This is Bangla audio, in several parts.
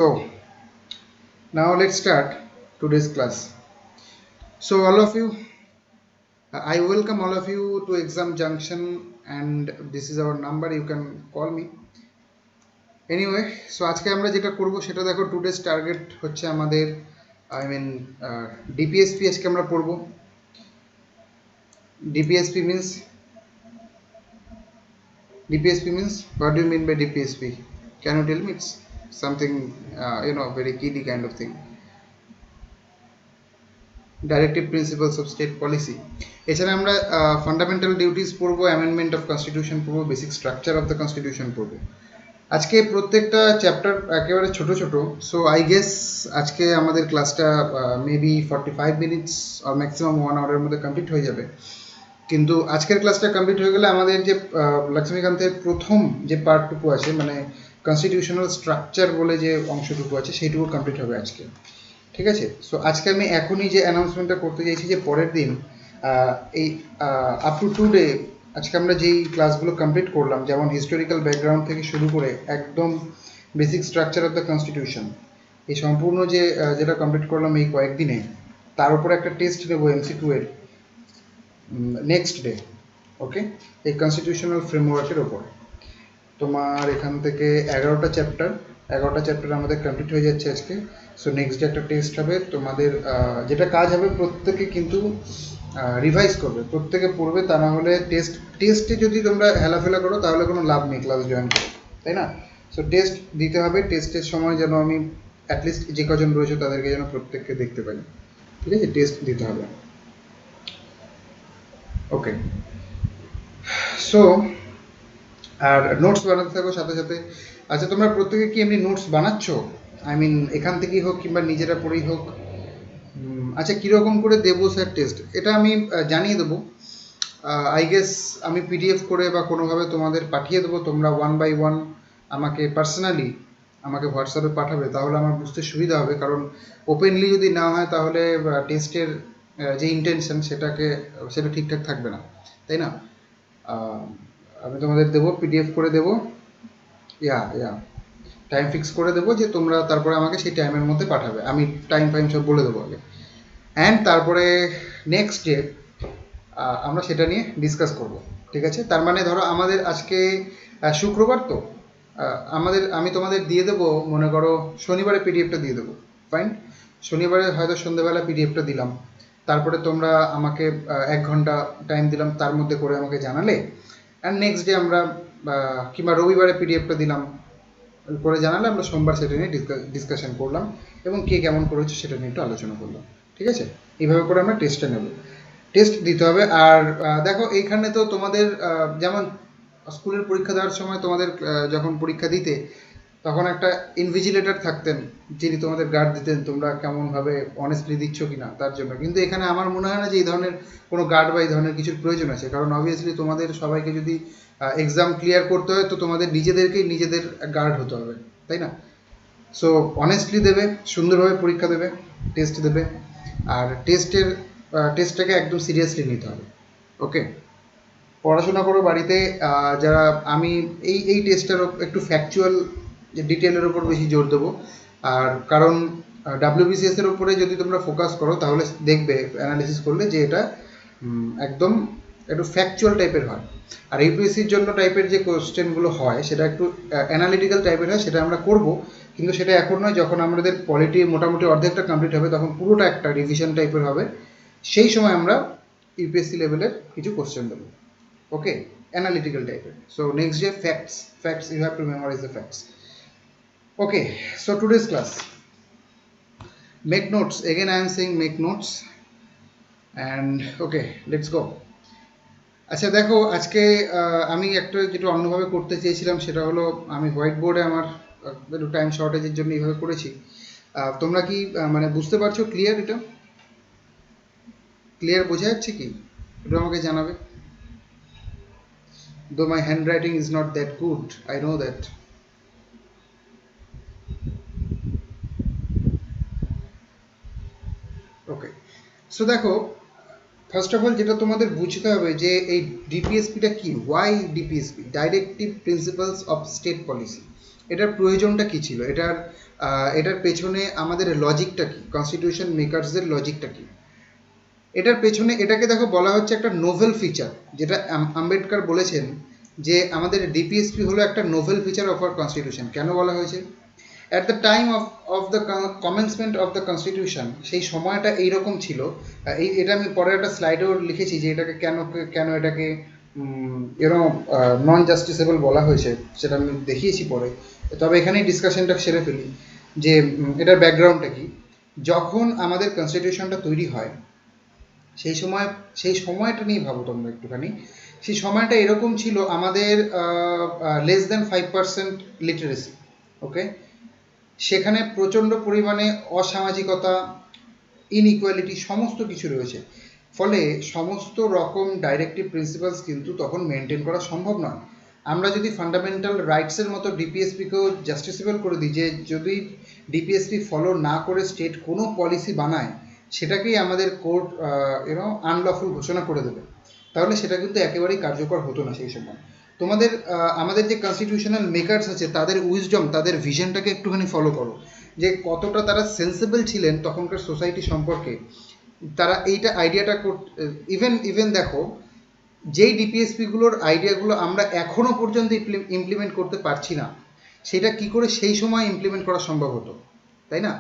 So now let's start today's class. So all of you, I welcome all of you to Exam Junction, and this is our number. You can call me. Anyway, so আজকে আমরা যেটা করব সেটা দেখো, টুডেস টার্গেট হচ্ছে আমাদের ডিপিএসপি আজকে আমরা পড়ব। DPSP means what do you mean by DPSP? Can you tell me? It's something very kiddie kind of thing. Directive principles of state policy. এছাড়া আমরা ফান্ডামেন্টাল ডিউটিস পড়বো, অ্যামেন্ডমেন্ট অফ কনস্টিটিউশন পড়বো, basic structure of the constitution পড়বো। আজকে প্রত্যেকটা চ্যাপ্টার একেবারে ছোট ছোট। সো আই গেস আজকে আমাদের ক্লাসটা মেবি 45 মিনিটস আর ম্যাক্সিমাম 1 আওয়ারের মধ্যে কমপ্লিট হয়ে যাবে। কিন্তু আজকের ক্লাসটা কমপ্লিট হয়ে গেলে আমাদের যে লক্ষ্মীকান্তের প্রথম যে পার্টটুকু আছে, মানে কনস্টিটিউশনাল স্ট্রাকচার বলে যে অংশটুকু আছে, সেইটুকু কমপ্লিট হবে আজকে। ঠিক আছে? সো আজকে আমি এখনই যে অ্যানাউন্সমেন্টটা করতে চাইছি যে পরের দিন এই আপ টু টুডে আজকে আমরা যেই ক্লাসগুলো কমপ্লিট করলাম, যেমন হিস্টোরিক্যাল ব্যাকগ্রাউন্ড থেকে শুরু করে একদম basic structure of the constitution, এই সম্পূর্ণ যেটা কমপ্লিট করলাম এই কয়েকদিনে, তার উপরে একটা টেস্ট নেবো MCQ এর নেক্সট ডে। ওকে, এই কনস্টিটিউশনাল ফ্রেমওয়ার্কের ওপর তোমার এখান থেকে 11টা চ্যাপ্টার আমাদের কমপ্লিট হয়ে যাচ্ছে আজকে। সো নেক্সট ডে একটা টেস্ট হবে তোমাদের। যেটা কাজ হবে, প্রত্যেকে কিন্তু রিভাইজ করবে, প্রত্যেকে পড়বে, তা না হলে টেস্টে যদি তোমরা হেলাফেলা করো তাহলে কোনো লাভ নেই ক্লাস জয়েন করে, তাই না? সো টেস্ট দিতে হবে। টেস্টের সময় যেন আমি অ্যাটলিস্ট যে কজন রয়েছে তাদেরকে যেন প্রত্যেককে দেখতে পারি। ঠিক আছে? টেস্ট দিতে হবে। ওকে, সো আর নোটস বানাতে থাকো সাথে সাথে। আচ্ছা, তোমরা প্রত্যেকে কি এমনি নোটস বানাচ্ছ? এখান থেকেই হোক কিংবা নিজেরা পড়েই হোক। আচ্ছা, কীরকম করে দেবো স্যার টেস্ট, এটা আমি জানিয়ে দেবো। আই গেস আমি PDF করে বা কোনোভাবে তোমাদের পাঠিয়ে দেবো। তোমরা 1 by 1 আমাকে পার্সোনালি আমাকে হোয়াটসঅ্যাপে পাঠাবে, তাহলে আমার বুঝতে সুবিধা হবে। কারণ ওপেনলি যদি না হয় তাহলে টেস্টের যে ইন্টেনশন সেটা ঠিকঠাক থাকবে না, তাই না? আমি তোমাদের দেবো, PDF করে দেবো, টাইম ফিক্স করে দেবো যে তোমরা তারপরে আমাকে সেই টাইমের মধ্যে পাঠাবে। আমি টাইম সব বলে দেবো আগে, অ্যান্ড তারপরে নেক্সট ডে আমরা সেটা নিয়ে ডিসকাস করব। ঠিক আছে? তার মানে ধরো আমাদের আজকে শুক্রবার, তো আমি তোমাদের দিয়ে দেবো, মনে করো শনিবারে PDFটা দিয়ে দেবো। ফাইন, শনিবারে হয়তো সন্ধ্যেবেলা PDFটা দিলাম, তারপরে তোমরা আমাকে 1 ঘন্টা টাইম দিলাম, তার মধ্যে করে আমাকে জানালে, অ্যান্ড নেক্সট ডে আমরা কিংবা রবিবারে PDFটা দিলাম, করে জানালে আমরা সোমবার সেটা নিয়ে ডিসকাশন করলাম এবং কে কেমন করেছে সেটা নিয়ে একটু আলোচনা করলাম। ঠিক আছে? এইভাবে করে আমরা টেস্টটা নেব। টেস্ট দিতে হবে। আর দেখো, এইখানে তো তোমাদের যেমন স্কুলের পরীক্ষা দেওয়ার সময় তোমাদের যখন পরীক্ষা দিতে, তখন একটা ইনভিজিলেটর থাকতেন যিনি তোমাদের গার্ড দিতেন তোমরা কেমনভাবে অনেস্টলি দিচ্ছ কিনা তার জন্য। কিন্তু এখানে আমার মনে হয় না যে এই ধরনের কোনো গার্ড বা এই ধরনের কিছুর প্রয়োজন আছে, কারণ অবভিয়াসলি তোমাদের সবাইকে যদি এক্সাম ক্লিয়ার করতে হয় তো তোমাদের নিজেদের গার্ড হতে হবে, তাই না? সো অনেস্টলি দেবে, সুন্দরভাবে পরীক্ষা দেবে, টেস্ট দেবে, আর টেস্টটাকে একদম সিরিয়াসলি নিতে হবে। ওকে, পড়াশোনা করো বাড়িতে। যারা আমি এই টেস্টটার একটু ফ্যাকচুয়াল ডিটেলের ওপর বেশি জোর দেবো। আর কারণ WBCS এর উপরে যদি তোমরা ফোকাস করো তাহলে দেখবে অ্যানালিসিস করলে যে এটা একদম একটু ফ্যাকচুয়াল টাইপের হয়। আর UPSCর জন্য টাইপের যে কোশ্চেনগুলো হয় সেটা একটু অ্যানালিটিক্যাল টাইপের হয়, সেটা আমরা করব, কিন্তু সেটা এখন নয়। যখন আমাদের পলিটি মোটামুটি অর্ধেকটা কমপ্লিট হবে তখন পুরোটা একটা রিভিশন টাইপের হবে, সেই সময় আমরা UPSC লেভেলের কিছু কোশ্চেন দেবো। Okay, analytical type. So next day, facts, you have to memorize the facts. Okay, so today's class, make notes. Again I am saying make notes, and okay, let's go. আচ্ছা দেখো, আজকে আমি একটা যেটা অন্যভাবে করতে চেয়েছিলাম সেটা হলো, আমি হোয়াইট বোর্ডে আমার একটু টাইম শর্টেজের জন্য এইভাবে করেছি। তোমরা কি মানে বুঝতে পারছো? এটা ক্লিয়ার বোঝা যাচ্ছে কি? একটু আমাকে জানাবে। Though my handwriting is not that good, I know that. Okay, so দেখো, ফার্স্ট অফ অল যেটা তোমাদের বুঝতে হবে যে এই ডিপিএসপিটা কি, why DPSP, directive principles of state policy. এটার প্রয়োজনটা কি ছিল, এটার এটার পেছনে আমাদের লজিকটা কি, কনস্টিটিউশন মেকারসদের লজিকটা কি? এটার পেছনে এটাকে দেখো বলা হচ্ছে একটা নোভেল ফিচার, যেটা আম্বেদকর বলেছেন যে আমাদের ডিপিএসপি হলো একটা novel feature of our constitution. কেন বলা হয়েছে? At the time of the commencement of the constitution, সেই সময়টা এইরকম ছিল। এটা আমি পরে একটা স্লাইডেও লিখেছি যে এটাকে কেন এটাকে নন জাস্টিসেবল বলা হয়েছে, সেটা আমি দেখিয়েছি পরে। তবে এখানেই ডিসকাশনটা সেরে ফেলি যে এটার ব্যাকগ্রাউন্ডটা কি। যখন আমাদের কনস্টিটিউশনটা তৈরি হয় সেই সময়টা নিয়ে ভাবো তোমরা একটুখানি। সেই সময়টা এরকম ছিল, আমাদের লেস দ্যান 5% লিটারেসি। ওকে, সেখানে প্রচণ্ড পরিমাণে অসামাজিকতা, ইনইকুয়ালিটি সমস্ত কিছু রয়েছে। ফলে সমস্ত রকম ডাইরেক্টিভ প্রিন্সিপালস কিন্তু তখন মেনটেন করা সম্ভব নয়। আমরা যদি ফান্ডামেন্টাল রাইটসের মতো ডিপিএসপিকেও জাস্টিসেবল করে দিই, যে যদি ডিপিএসপি ফলো না করে স্টেট কোনো পলিসি বানায়, সেটাকেই আমাদের কোর্ট আনলফুল ঘোষণা করে দেবে, তাহলে সেটা কিন্তু একেবারেই কার্যকর হতো না সেই সময়। আমাদের যে কনস্টিটিউশনাল মেকারস আছে, তাদের উইজডম, তাদের ভিশনটাকে একটুখানি ফলো করো, যে কতটা তারা সেন্সিবল ছিলেন তখনকার সোসাইটি সম্পর্কে। তারা এইটা আইডিয়াটা ইভেন দেখো, যেই ডিপিএসপিগুলোর আইডিয়াগুলো আমরা এখনও পর্যন্ত ইমপ্লিমেন্ট করতে পারছি না, সেটা কি করে সেই সময় ইমপ্লিমেন্ট করা সম্ভব হতো, তাই না?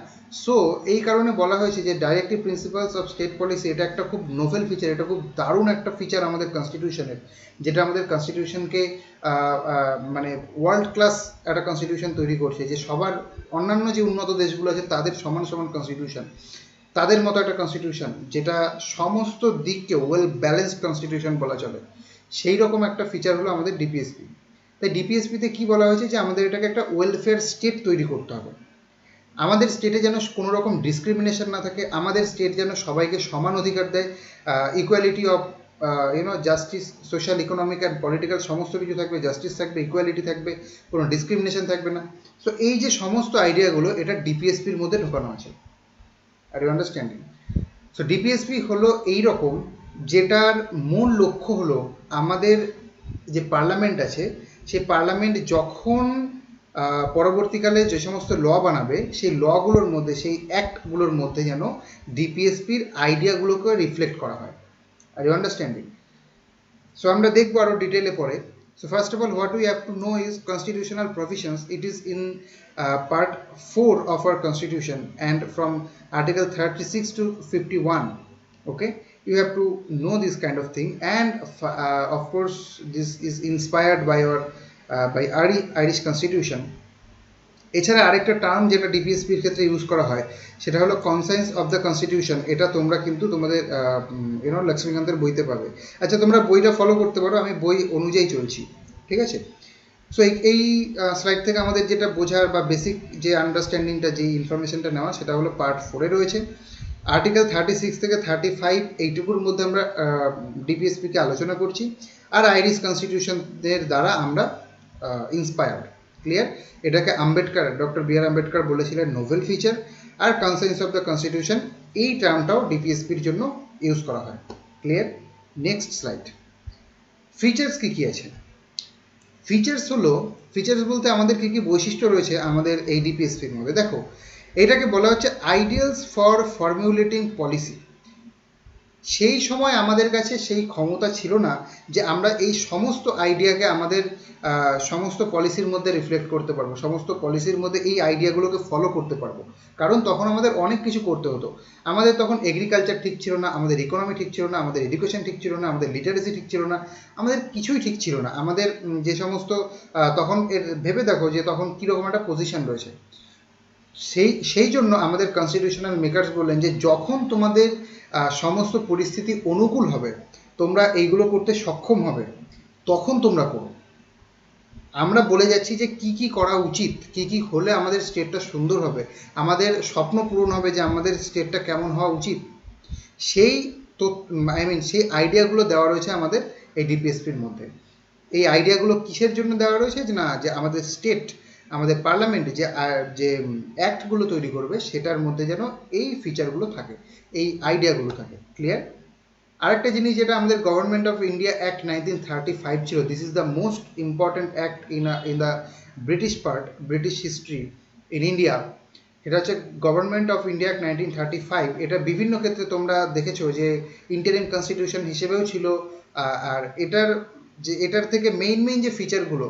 সো এই কারণে বলা হয়েছে যে directive principles of state policy, এটা একটা খুব নোভেল ফিচার, এটা খুব দারুণ একটা ফিচার আমাদের কনস্টিটিউশনের, যেটা আমাদের কনস্টিটিউশনকে মানে ওয়ার্ল্ড ক্লাস একটা কনস্টিটিউশন তৈরি করছে, যে সবার অন্যান্য যে উন্নত দেশগুলো আছে তাদের সমান সমান কনস্টিটিউশন, তাদের মতো একটা কনস্টিটিউশন যেটা সমস্ত দিককে ওয়েল ব্যালেন্সড কনস্টিটিউশন বলা চলে, সেই রকম একটা ফিচার হলো আমাদের ডিপিএসপি। তাই ডিপিএসপিতে কি বলা হয়েছে, যে আমাদের এটাকে একটা ওয়েলফেয়ার স্টেট তৈরি করতে হবে। আমাদের স্টেটে যেন কোনো রকম ডিসক্রিমিনেশন না থাকে, আমাদের স্টেট যেন সবাইকে সমান অধিকার দেয়, equality of justice, social, economic and political সমস্ত কিছু থাকবে, জাস্টিস থাকবে, ইকুয়ালিটি থাকবে, কোনো ডিসক্রিমিনেশন থাকবে না। সো এই যে সমস্ত আইডিয়াগুলো, এটা ডিপিএসপির মধ্যে ঢোকানো আছে। Are you understanding? So DPSP হলো এই রকম, যেটার মূল লক্ষ্য হলো আমাদের যে পার্লামেন্ট আছে, সেই পার্লামেন্ট যখন পরবর্তীকালে যে সমস্ত ল বানাবে, সেই লগুলোর মধ্যে, সেই অ্যাক্টগুলোর মধ্যে যেন ডিপিএসপির আইডিয়াগুলোকে রিফ্লেক্ট করা হয়। Are you understanding? সো আমরা দেখবো আরও ডিটেলে পরে। So first of all, what we have to know is constitutional provisions. It is in part 4 of our constitution, and from article 36 to 51. Okay, you have to know this kind of thing, and of course this is inspired by our by Irish constitution. এছাড়া আরেকটা টার্ম যেটা ডিপিএসপির ক্ষেত্রে ইউজ করা হয়, সেটা হলো কনসায়েন্স অফ দ্য কনস্টিটিউশন। এটা তোমরা কিন্তু তোমাদের লক্ষ্মীকান্তের বইতে পাবে। আচ্ছা, তোমরা বইটা ফলো করতে পারো, আমি বই অনুযায়ী চলছি, ঠিক আছে? সো এই স্লাইড থেকে আমাদের যেটা বোঝার বা বেসিক যে আন্ডারস্ট্যান্ডিংটা, যে ইনফরমেশনটা নেওয়া, সেটা হলো পার্ট 4-এ রয়েছে। আর্টিকেল 36 থেকে 35 এইটুকুর মধ্যে আমরা ডিপিএসপিকে আলোচনা করছি, আর আইরিশ কনস্টিটিউশনের দ্বারা আমরা ইন্সপায়ার্ড। ক্লিয়ার? এটাকে ডক্টর বি আর আম্বেদকর বলেছিলেন নোভেল ফিচার, আর কনসেন্স অফ দ্য কনস্টিটিউশন, এই টার্মটাও ডিপিএসপির জন্য ইউজ করা হয়। ক্লিয়ার? Next slide. ফিচার্স কী কী আছে? ফিচার্স বলতে আমাদের কী কী বৈশিষ্ট্য রয়েছে আমাদের এই ডিপিএসপির মধ্যে। দেখো, এটাকে বলা হচ্ছে আইডিয়ালস ফর ফর্মুলেটিং পলিসি। সেই সময় আমাদের কাছে সেই ক্ষমতা ছিল না যে আমরা এই সমস্ত আইডিয়াকে আমাদের সমস্ত পলিসির মধ্যে রিফ্লেক্ট করতে পারবো, সমস্ত পলিসির মধ্যে এই আইডিয়াগুলোকে ফলো করতে পারবো, কারণ তখন আমাদের অনেক কিছু করতে হতো। আমাদের তখন এগ্রিকালচার ঠিক ছিল না, আমাদের ইকোনমি ঠিক ছিল না, আমাদের এডুকেশন ঠিক ছিল না, আমাদের লিটারেসি ঠিক ছিল না, আমাদের কিছুই ঠিক ছিল না। আমাদের যে সমস্ত তখন ভেবে দেখো যে তখন কীরকম একটা পজিশন রয়েছে। সেই জন্য আমাদের কনস্টিটিউশনাল মেকার্স বললেন যে যখন তোমাদের সমস্ত পরিস্থিতি অনুকূল হবে, তোমরা এইগুলো করতে সক্ষম হবে, তখন তোমরা করো। আমরা বলে যাচ্ছি যে কি কি করা উচিত, কি কি হলে আমাদের স্টেটটা সুন্দর হবে, আমাদের স্বপ্ন পূরণ হবে, যে আমাদের স্টেটটা কেমন হওয়া উচিত, সেই সেই আইডিয়াগুলো দেওয়া রয়েছে আমাদের এই ডিপিএসপির মধ্যে। এই আইডিয়াগুলো কিসের জন্য দেওয়া রয়েছে? যে আমাদের স্টেট, আমাদের পার্লামেন্টে যে অ্যাক্টগুলো তৈরি করবে, সেটার মধ্যে যেন এই ফিচারগুলো থাকে, এই আইডিয়াগুলো থাকে। ক্লিয়ার? আরেকটা জিনিস যেটা আমাদের গভর্নমেন্ট অফ ইন্ডিয়া অ্যাক্ট 1935 ছিল, this is the most important act in the British history in India. এটা হচ্ছে গভর্নমেন্ট অফ ইন্ডিয়া অ্যাক্ট 1935। এটা বিভিন্ন ক্ষেত্রে তোমরা দেখেছো যে ইন্টারিম কনস্টিটিউশন হিসেবেও ছিল। আর এটার থেকে মেইন যে ফিচারগুলো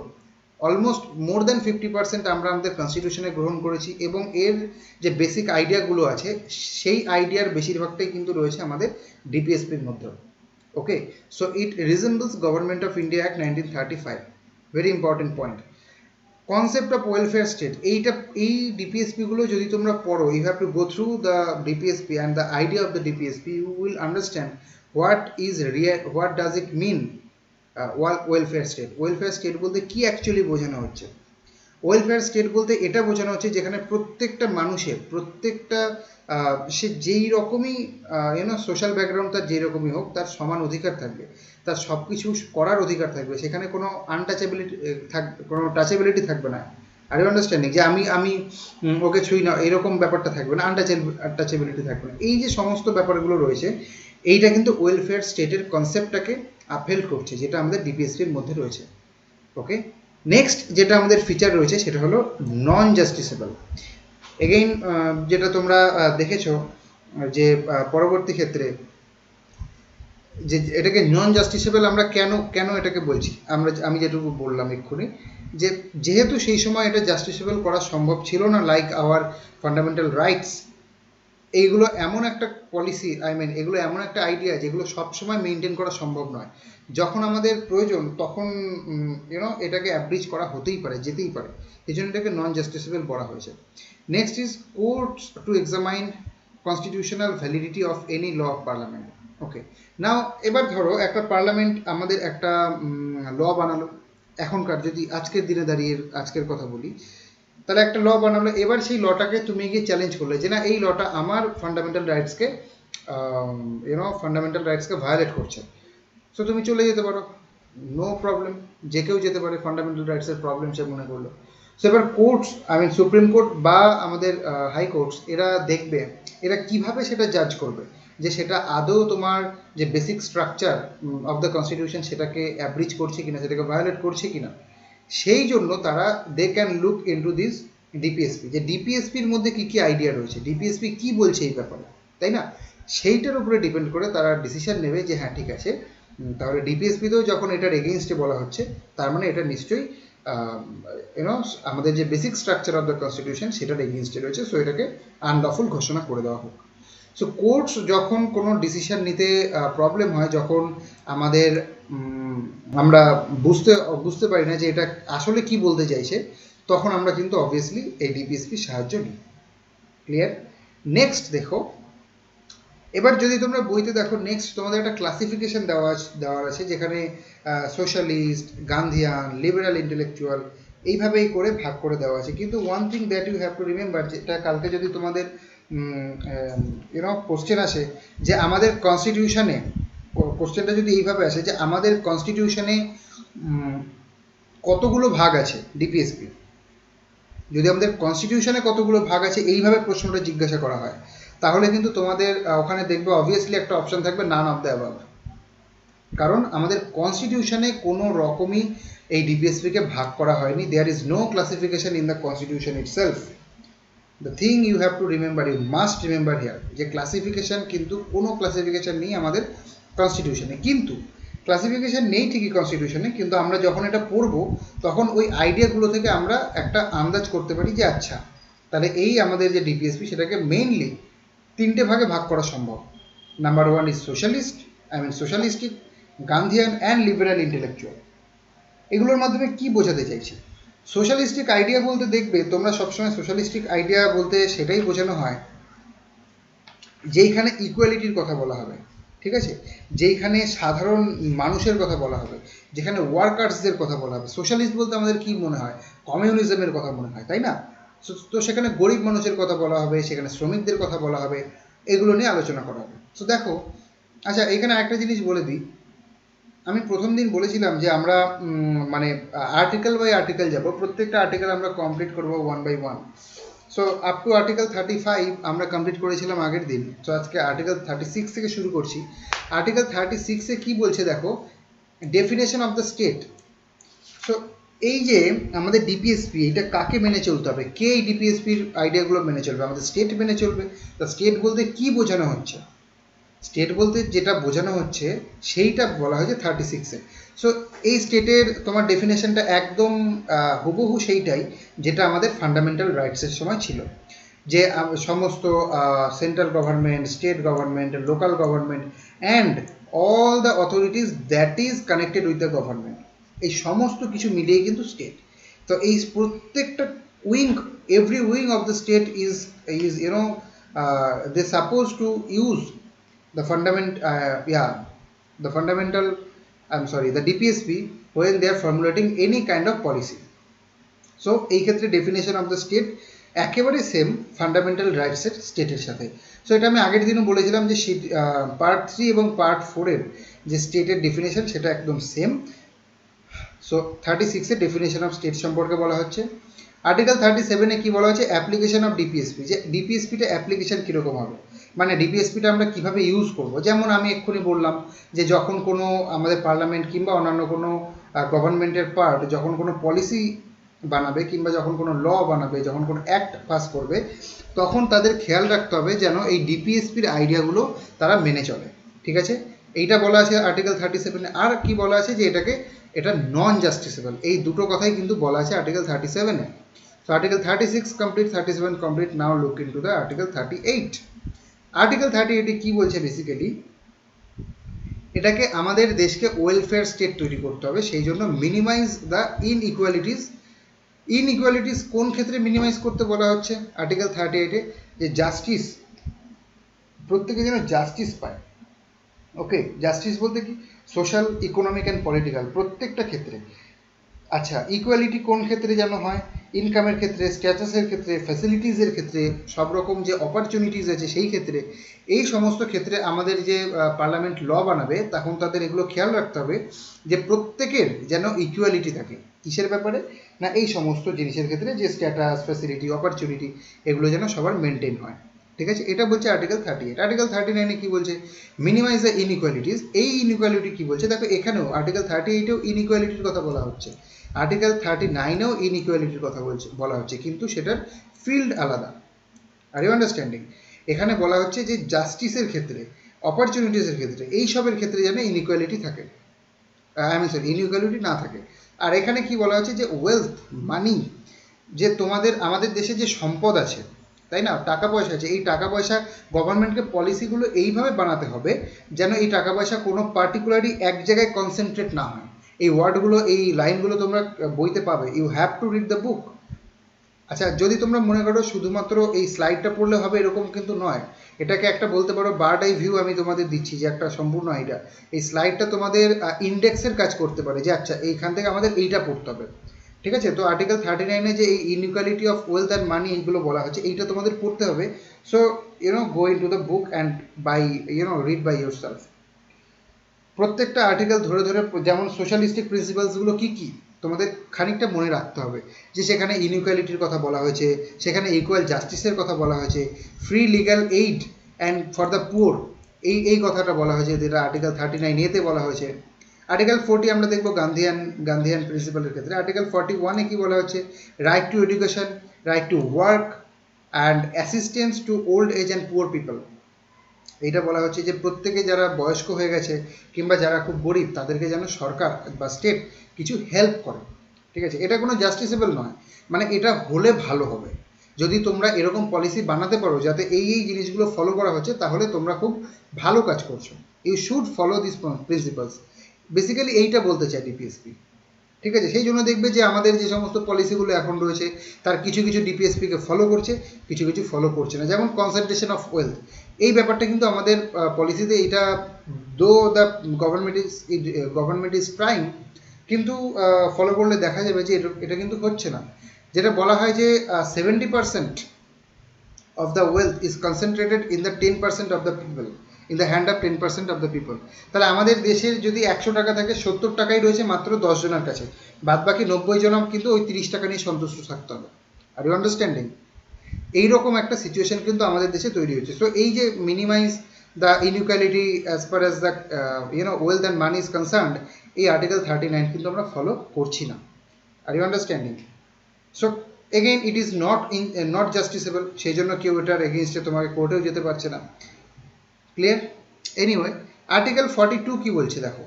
অলমোস্ট মোর দ্যান 50% আমরা আমাদের কনস্টিটিউশনে গ্রহণ করেছি, এবং এর যে বেসিক আইডিয়াগুলো আছে সেই আইডিয়ার বেশিরভাগটাই কিন্তু রয়েছে আমাদের ডিপিএসপির মধ্যে। Okay, so it resembles government of India act 1935, very important point. Concept of welfare state, এই ডিপিএসপি গুলো যদি তোমরা পড়ো, you have to go through the DPSP and the idea of the DPSP, you will understand what does it mean welfare state. Welfare state বলতে কি অ্যাকচুয়ালি বোঝানো হচ্ছে? ওয়েলফেয়ার স্টেট বলতে এটা বোঝানো হচ্ছে যেখানে প্রত্যেকটা মানুষের, প্রত্যেকটা সে যেই রকমই সোশ্যাল ব্যাকগ্রাউন্ড তার যেই রকমই হোক, তার সমান অধিকার থাকবে, তার সব কিছু করার অধিকার থাকবে, সেখানে কোনো কোনো টাচেবিলিটি থাকবে না। আর ইউ আন্ডারস্ট্যান্ডিং যে আমি ওকে ছুঁই না, এরকম ব্যাপারটা থাকবে না, আনটাচেবিলিটি থাকবে না। এই যে সমস্ত ব্যাপারগুলো রয়েছে, এইটা কিন্তু ওয়েলফেয়ার স্টেটের কনসেপ্টটাকে আপহেল্ড করছে, যেটা আমাদের ডিপিএসপির মধ্যে রয়েছে। ওকে, নেক্সট যেটা আমাদের ফিচার রয়েছে সেটা হলো নন জাস্টিসেবল। এগেইন যেটা তোমরা দেখেছো যে পরবর্তী ক্ষেত্রে যে এটাকে নন জাস্টিসেবল আমরা কেন এটাকে বলছি, আমি যেটুকু বললাম এক্ষুনি, যে যেহেতু সেই সময় এটা জাস্টিসেবল করা সম্ভব ছিল না, লাইক আওয়ার ফান্ডামেন্টাল রাইটস, এইগুলো এমন একটা পলিসি, এগুলো এমন একটা আইডিয়া যেগুলো সবসময় মেনটেন করা সম্ভব নয়। যখন আমাদের প্রয়োজন তখন এটাকে অ্যাব্রিজ করা হতেই পারে, যেতেই পারে, এই জন্য এটাকে নন জাস্টিসেবল বলা হয়েছে। Next is courts to examine constitutional validity of any law of parliament. Okay, now এবার ধরো একটা পার্লামেন্ট আমাদের একটা ল বানালো, এখনকার যদি আজকের দিনে দাঁড়িয়ে আজকের কথা বলি, তাহলে একটা ল বানালো, এবার সেই লটাকে তুমি গিয়ে চ্যালেঞ্জ করলে যে না, এই লটা আমার ফান্ডামেন্টাল রাইটসকে ভায়োলেট করছে। সো তুমি চলে যেতে পারো, নো প্রবলেম, যে কেউ যেতে পারে, ফান্ডামেন্টাল রাইটসের প্রবলেম সে মনে করলো। সো এবার কোর্টস, সুপ্রিম কোর্ট বা আমাদের হাই কোর্টস, এরা দেখবে এরা কিভাবে সেটা জাজ করবে যে সেটা আদৌ তোমার যে basic structure of the constitution সেটাকে অ্যাব্রিজ করছে কিনা, সেটাকে ভায়োলেট করছে কিনা। সেই জন্য তারা they can look into this DPSP, যে ডিপিএসপির মধ্যে কি কি আইডিয়া রয়েছে, ডিপিএসপি কি বলছে এই ব্যাপারে, তাই না? সেইটার উপরে ডিপেন্ড করে তারা ডিসিশন নেবে যে হ্যাঁ ঠিক আছে, তাহলে ডিপিএসপিতেও যখন এটার এগেইনস্টে বলা হচ্ছে, তার মানে এটা নিশ্চয়ই আমাদের যে basic structure of the constitution সেটার এগেইনস্টে রয়েছে, সো এটাকে আনলফুল ঘোষণা করে দেওয়া হোক। সো কোর্টস যখন কোনো ডিসিশন নিতে প্রবলেম হয়, যখন আমাদের আমরা বুঝতে পারি না যে এটা আসলে কি বলতে চাইছে, তখন আমরা কিন্তু অবভিয়াসলি এই ডিপিএসপির সাহায্য নিই। ক্লিয়ার? নেক্সট দেখো, এবার যদি তোমরা বইতে দেখো, নেক্সট তোমাদের একটা ক্লাসিফিকেশন দেওয়ার আছে, যেখানে সোশ্যালিস্ট, গান্ধিয়ান, লিবারাল ইন্টেলেকচুয়াল, এইভাবেই করে ভাগ করে দেওয়া আছে। কিন্তু one thing that you have to remember, যেটা কালকে যদি তোমাদের কোশ্চেন আসে যে আমাদের কনস্টিটিউশনে, কোশ্চেনটা যদি এইভাবে আসে যে আমাদের কনস্টিটিউশনে কতগুলো ভাগ আছে ডিপিএসপি, যদি আমাদের কনস্টিটিউশনে কতগুলো ভাগ আছে এইভাবে প্রশ্নটা জিজ্ঞাসা করা হয়, তাহলে কিন্তু তোমাদের ওখানে দেখবে অবভিয়াসলি একটা অপশন থাকবে নান অফ দ্য অ্যাবাভ। কারণ আমাদের কনস্টিটিউশনে কোনো রকমই এই ডিপিএসপিকে ভাগ করা হয়নি। There is no classification in the constitution itself. The thing you have to remember, you must remember here, যে ক্লাসিফিকেশন, কিন্তু কোনো ক্লাসিফিকেশন নেই আমাদের কনস্টিটিউশনে। কিন্তু ক্লাসিফিকেশন নেই ঠিকই কনস্টিটিউশনে, কিন্তু আমরা যখন এটা পড়বো তখন ওই আইডিয়াগুলো থেকে আমরা একটা আন্দাজ করতে পারি যে আচ্ছা, তাহলে এই আমাদের যে ডিপিএসপি সেটাকে মেইনলি তিনটে ভাগে ভাগ করা সম্ভব। Number one is socialistic, Gandhian and liberal intellectual. এগুলোর মাধ্যমে কি বোঝাতে চাইছি? সোশ্যালিস্টিক আইডিয়া বলতে দেখবে তোমরা সবসময় সোশ্যালিস্টিক আইডিয়া বলতে সেটাই বোঝানো হয় যেইখানে ইকুয়ালিটির কথা বলা হবে, ঠিক আছে, যেইখানে সাধারণ মানুষের কথা বলা হবে, যেখানে ওয়ার্কার্সদের কথা বলা হবে। সোশ্যালিস্ট বলতে আমাদের কি মনে হয়? কমিউনিজমের কথা মনে হয়, তাই না? তো সেখানে গরিব মানুষের কথা বলা হবে, সেখানে শ্রমিকদের কথা বলা হবে, এগুলো নিয়ে আলোচনা করা হবে। তো দেখো, আচ্ছা এখানে একটা জিনিস বলে দিই, আমি প্রথম দিন বলেছিলাম যে আমরা আর্টিকেল বাই আর্টিকেল যাব, প্রত্যেকটা আর্টিকেল আমরা কমপ্লিট করবো 1 by 1। So up to article 35 আমরা কমপ্লিট করেছিলাম আগের দিন। সো আজকে আর্টিকেল 36 থেকে শুরু করছি। আর্টিকেল 36-এ কি বলছে দেখো, definition of the state. So এই যে আমাদের ডিপিএসপি, এটা কাকে মেনে চলতে হবে, কে এই ডিপিএসপির আইডিয়াগুলো মেনে চলবে? আমাদের স্টেট মেনে চলবে। তা স্টেট বলতে কি বোঝানো হচ্ছে? স্টেট বলতে যেটা বোঝানো হচ্ছে সেইটা বলা হয়েছে 36-এ। সো এই স্টেটের তোমার ডেফিনেশনটা একদম হুবহু সেইটাই যেটা আমাদের ফান্ডামেন্টাল রাইটসের সময় ছিল, যে সমস্ত central government, state government, local government and all the authorities that is connected with the government, এই সমস্ত কিছু মিলিয়ে কিন্তু স্টেট। তো এই প্রত্যেকটা wing, every wing of the state is you know they suppose to use the fundamental, I'm sorry, the DPSP when they are formulating any kind of policy. So এই ক্ষেত্রে ডেফিনেশন অফ দ্য স্টেট একেবারে সেম ফান্ডামেন্টাল রাইটসের স্টেটের সাথে। সো এটা আমি আগের দিনও বলেছিলাম যে পার্ট 3 এবং পার্ট 4-এর যে স্টেটের ডেফিনেশন সেটা একদম সেম। সো 36-এর ডেফিনেশন অফ স্টেট সম্পর্কে বলা হচ্ছে। আর্টিকেল 37-এ কি বলা হচ্ছে? অ্যাপ্লিকেশন অফ ডিপিএসপি, যে ডিপিএসপিটা অ্যাপ্লিকেশন কীরকম হবে, মানে ডিপিএসপিটা আমরা কীভাবে ইউজ করব। যেমন আমি এক্ষুনি বললাম যে যখন কোনো আমাদের পার্লামেন্ট কিংবা অন্যান্য কোনো গভর্নমেন্টের পার্ট যখন কোনো পলিসি বানাবে কিংবা যখন কোনো ল বানাবে, যখন কোনো অ্যাক্ট পাস করবে, তখন তাদের খেয়াল রাখতে হবে যেন এই ডিপিএসপির আইডিয়াগুলো তারা মেনে চলে। ঠিক আছে, এইটা বলা আছে আর্টিকেল 37-এ। আর কি বলা আছে? যে এটা নন জাস্টিসেবল, এই দুটো কথাই কিন্তু বলা আছে article 37-এ। So Article 36 complete, 37 complete. Now look into the Article 38. Article 38 কি বলছে? বেসিক্যালি এটাকে আমাদের দেশকে ওয়েলফেয়ার স্টেট তৈরি করতে হবে, সেই জন্য মিনিমাইজ দ্য ইনইকুয়ালিটিস। ইনইকুয়ালিটিস কোন ক্ষেত্রে মিনিমাইজ করতে বলা হচ্ছে আর্টিকেল 38-এ? যে জাস্টিস, প্রত্যেকে যেন জাস্টিস পায়। ওকে, জাস্টিস বলতে কি? সোশ্যাল, ইকোনমিক অ্যান্ড পলিটিক্যাল, প্রত্যেকটা ক্ষেত্রে। আচ্ছা, ইকুয়ালিটি কোন ক্ষেত্রে যেন হয়? ইনকামের ক্ষেত্রে, স্ট্যাটাসের ক্ষেত্রে, ফ্যাসিলিটিসের ক্ষেত্রে, সব রকম যে অপরচুনিটিস আছে সেই ক্ষেত্রে, এই সমস্ত ক্ষেত্রে আমাদের যে পার্লামেন্ট ল বানাবে তখন তাদের এগুলো খেয়াল রাখতে হবে যে প্রত্যেকের যেন ইকুয়ালিটি থাকে। কিসের ব্যাপারে? না এই সমস্ত জিনিসের ক্ষেত্রে, যে স্ট্যাটাস, ফ্যাসিলিটি, অপরচুনিটি, এগুলো যেন সবার মেনটেন হয়। ঠিক আছে, এটা বলছে আর্টিকেল 38। আর্টিকেল 39-এ কি বলছে? Minimize the inequalities. এই ইনইকুয়ালিটি কি বলছে? দেখো এখানেও আর্টিকেল 38-এও ইনইকুয়ালিটির কথা বলা হচ্ছে, আর্টিকেল 39-এও ইনইকুয়ালিটির কথা বলা হচ্ছে, কিন্তু সেটার ফিল্ড আলাদা। Are you understanding? এখানে বলা হচ্ছে যে জাস্টিসের ক্ষেত্রে, অপরচুনিটিসের ক্ষেত্রে, এই সবের ক্ষেত্রে যেন ইনইকুয়ালিটি থাকে, ইনইকুয়ালিটি না থাকে। আর এখানে কি বলা হচ্ছে? যে ওয়েলথ, মানি, যে আমাদের দেশে যে সম্পদ আছে, তাই না, টাকা পয়সা আছে, এই টাকা পয়সা গভর্নমেন্টকে পলিসিগুলো এইভাবে বানাতে হবে যেন এই টাকা পয়সা কোনো পার্টিকুলারলি এক জায়গায় কনসেন্ট্রেট না হয়। এই ওয়ার্ডগুলো, এই লাইনগুলো তোমরা বইতে পাবে, you have to read the book. আচ্ছা, যদি তোমরা মনে করো শুধুমাত্র এই স্লাইডটা পড়লে হবে, এরকম কিন্তু নয়। এটাকে একটা বলতে পারো বার্ড আই ভিউ আমি তোমাদের দিচ্ছি, যে একটা সম্পূর্ণ আইডিয়া। এই স্লাইডটা তোমাদের ইন্ডেক্সের কাজ করতে পারে, যে আচ্ছা এইখান থেকে আমাদের এইটা পড়তে হবে। ঠিক আছে, তো আর্টিকেল 39-এ যে এই inequality of wealth and money এইগুলো বলা হচ্ছে, এইটা তোমাদের পড়তে হবে। So go into the book and by read by yourself. প্রত্যেকটা আর্টিকেল ধরে ধরে, যেমন সোশ্যালিস্টিক প্রিন্সিপালসগুলো কী কী তোমাদের খানিকটা মনে রাখতে হবে, যে সেখানে ইনইকুয়ালিটির কথা বলা হয়েছে, সেখানে ইকুয়াল জাস্টিসের কথা বলা হয়েছে, free legal aid and for the poor, এই কথাটা বলা হয়েছে, যেটা আর্টিকেল 39-এতে বলা হয়েছে। আর্টিকেল 40 আমরা দেখবো গান্ধিয়ান প্রিন্সিপালের ক্ষেত্রে। আর্টিকেল 41-এ কি বলা হচ্ছে? Right to education, right to work and assistance to old age and poor people. এইটা বলা হচ্ছে যে প্রত্যেকে যারা বয়স্ক হয়ে গেছে কিংবা যারা খুব গরিব, তাদেরকে যেন সরকার বা স্টেট কিছু হেল্প করে। ঠিক আছে, এটা কোনো জাস্টিসেবল নয়, মানে এটা হলে ভালো হবে। যদি তোমরা এরকম পলিসি বানাতে পারো যাতে এই জিনিসগুলো ফলো করা হচ্ছে, তাহলে তোমরা খুব ভালো কাজ করছো। You should follow this principles, basically এইটা বলতে চাই ডিপিএসপি। ঠিক আছে, সেই জন্য দেখবে যে আমাদের যে সমস্ত পলিসিগুলো এখন রয়েছে তার কিছু কিছু ডিপিএসপিকে ফলো করছে, কিছু কিছু ফলো করছে না। যেমন কনসেন্ট্রেশন অফ ওয়েলথ, এই ব্যাপারটা কিন্তু আমাদের পলিসিতে, এটা দো দ্য গভর্নমেন্ট ইজ ট্রাইং, কিন্তু ফলো করলে দেখা যাবে যে এটা কিন্তু হচ্ছে না। যেটা বলা হয় যে 70% of the wealth is concentrated in the 10% of the people, in the hand of 10% of the people. তাহলে আমাদের দেশের যদি 100 টাকা থাকে, 70 টাকাই রয়েছে মাত্র 10 জনের কাছে, বাদ বাকি 90 জন কিন্তু ওই 30 টাকা নিয়ে সন্তুষ্ট থাকতে হবে। Are you understanding? এইরকম একটা সিচুয়েশন কিন্তু আমাদের দেশে তৈরি হচ্ছে। সো এই যে minimise the inequality as far as the wealth and money is concerned, এই আর্টিকেল 39 কিন্তু আমরা ফলো করছি না। Are you understanding? So again it is not justiciable, সেই জন্য কেউ এটার এগেইনস্টে তোমাকে কোর্টেও যেতে পারছে না। ক্লিয়ার? এনিওয়ে, আর্টিকেল 42 কি বলছে দেখো।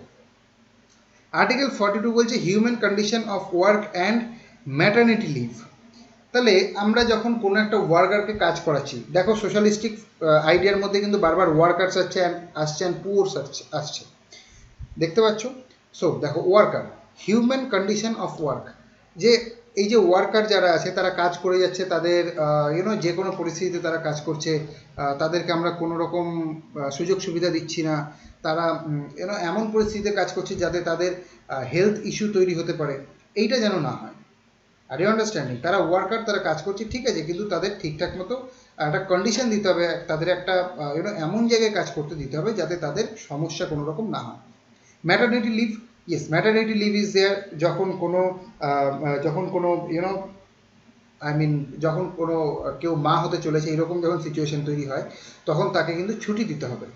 আর্টিকেল 42 বলছে humane condition of work and maternity leave. তাহলে আমরা যখন কোনো একটা ওয়ার্কারকে কাজ করাচ্ছি, দেখো সোশ্যালিস্টিক আইডিয়ার মধ্যে কিন্তু বারবার ওয়ার্কার্স আসছে অ্যান্ড পুয়ার্স আসছে, দেখতে পাচ্ছ? সো দেখো, worker, human condition of work, যে এই যে ওয়ার্কার যারা আছে তারা কাজ করে যাচ্ছে, তাদের যে কোনো পরিস্থিতিতে তারা কাজ করছে, তাদেরকে আমরা কোনো রকম সুযোগ সুবিধা দিচ্ছি না, তারা এমন পরিস্থিতিতে কাজ করছে যাতে তাদের হেলথ ইস্যু তৈরি হতে পারে, এইটা যেন না হয়। Are you understanding? তারা ওয়ার্কার, তারা কাজ করছে ঠিক আছে, কিন্তু তাদের ঠিকঠাক মতো একটা কন্ডিশন দিতে হবে, তাদের একটা এমন জায়গায় কাজ করতে দিতে হবে যাতে তাদের সমস্যা কোনো রকম না হয়। Maternity leave, yes, maternity leave is there. যখন কোনো যখন কোনো কেউ মা হতে চলেছে, এরকম যখন সিচুয়েশন তৈরি হয়, তখন তাকে কিন্তু ছুটি দিতে হবে,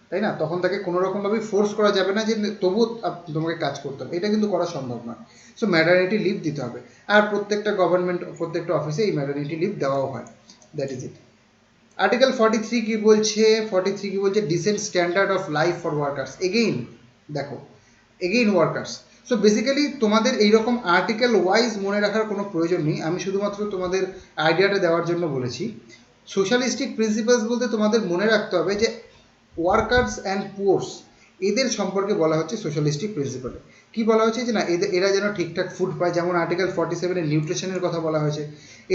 তাই না? তখন তাকে কোনো রকমভাবে ফোর্স করা যাবে না যে তবুও তোমাকে কাজ করতে হবে, এটা কিন্তু করা সম্ভব নয়। সো ম্যাটারনিটি লিভ দিতে হবে, আর প্রত্যেকটা গভর্নমেন্ট, প্রত্যেকটা অফিসে এই ম্যাটারনিটি লিভ দেওয়াও হয়। That is it. আর্টিকেল 43 কি বলছে? 43 কি বলছে? Decent standard of life for workers. Again দেখো, এগেইন ওয়ার্কার্স। সো বেসিক্যালি তোমাদের এইরকম আর্টিকেল ওয়াইজ মনে রাখার কোনো প্রয়োজন নেই, আমি শুধুমাত্র তোমাদের আইডিয়াটা দেওয়ার জন্য বলেছি। সোশ্যালিস্টিক প্রিন্সিপালস বলতে তোমাদের মনে রাখতে হবে যে ওয়ার্কার্স অ্যান্ড পুয়ার্স, এদের সম্পর্কে বলা হচ্ছে সোশ্যালিস্টিক প্রিন্সিপালে। কি বলা হচ্ছে? যে না, এরা যেন ঠিকঠাক ফুড পায়, যেমন আর্টিকেল 47-এ নিউট্রিশনের কথা বলা হয়েছে,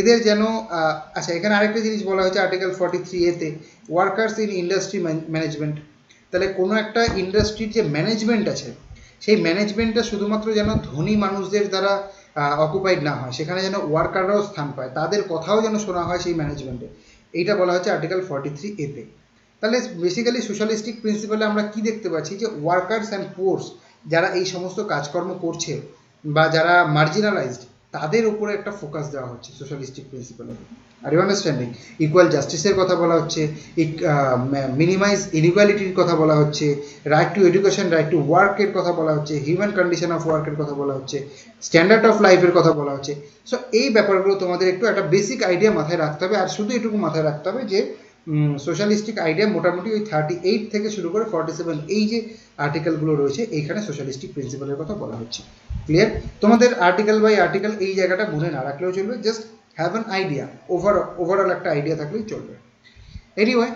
এদের যেন আচ্ছা, এখানে আরেকটা জিনিস বলা হয়েছে আর্টিকেল 43A-তে, ওয়ার্কার্স ইন ইন্ডাস্ট্রি ম্যানেজমেন্ট। তাহলে কোনো একটা ইন্ডাস্ট্রির যে ম্যানেজমেন্ট আছে, সেই ম্যানেজমেন্টটা শুধুমাত্র যেন ধনী মানুষদের দ্বারা অকুপাইড না হয়, সেখানে যেন ওয়ার্কাররাও স্থান পায়, তাদের কথাও যেন শোনা হয় সেই ম্যানেজমেন্টে। এইটা বলা হচ্ছে আর্টিকেল 43A-তে। তাহলে বেসিক্যালি সোশ্যালিস্টিক প্রিন্সিপালে আমরা কি দেখতে পাচ্ছি? যে ওয়ার্কার্স অ্যান্ড পুয়ার্স, যারা এই সমস্ত কাজকর্ম করছে বা যারা মার্জিনালাইজড, তাদের উপরে একটা ফোকাস দেওয়া হচ্ছে সোশ্যালিস্টিক প্রিন্সিপালে। Are you understanding? ইকুয়াল জাস্টিসের কথা বলা হচ্ছে, মিনিমাইজ ইনইকুয়ালিটির কথা বলা হচ্ছে, right to education, right to ওয়ার্কের কথা বলা হচ্ছে, হিউম্যান কন্ডিশন অফ ওয়ার্কের কথা বলা হচ্ছে, স্ট্যান্ডার্ড অফ লাইফের কথা বলা হচ্ছে। সো এই ব্যাপারগুলো তোমাদের একটু একটা বেসিক আইডিয়া মাথায় রাখতে হবে, আর শুধু এটুকু মাথায় রাখতে হবে যে সোশ্যালিস্টিক আইডিয়া মোটামুটি ওই 38 থেকে শুরু করে 47, এই যে আর্টিকেলগুলো রয়েছে, এইখানে সোশ্যালিস্টিক প্রিন্সিপালের কথা বলা হচ্ছে। ক্লিয়ার? তোমাদের আর্টিকেল বাই আর্টিকেল এই জায়গাটা মনে না রাখলেও চলবে, just have an idea, overall একটা আইডিয়া থাকলেই চলবে। এনিওয়ে,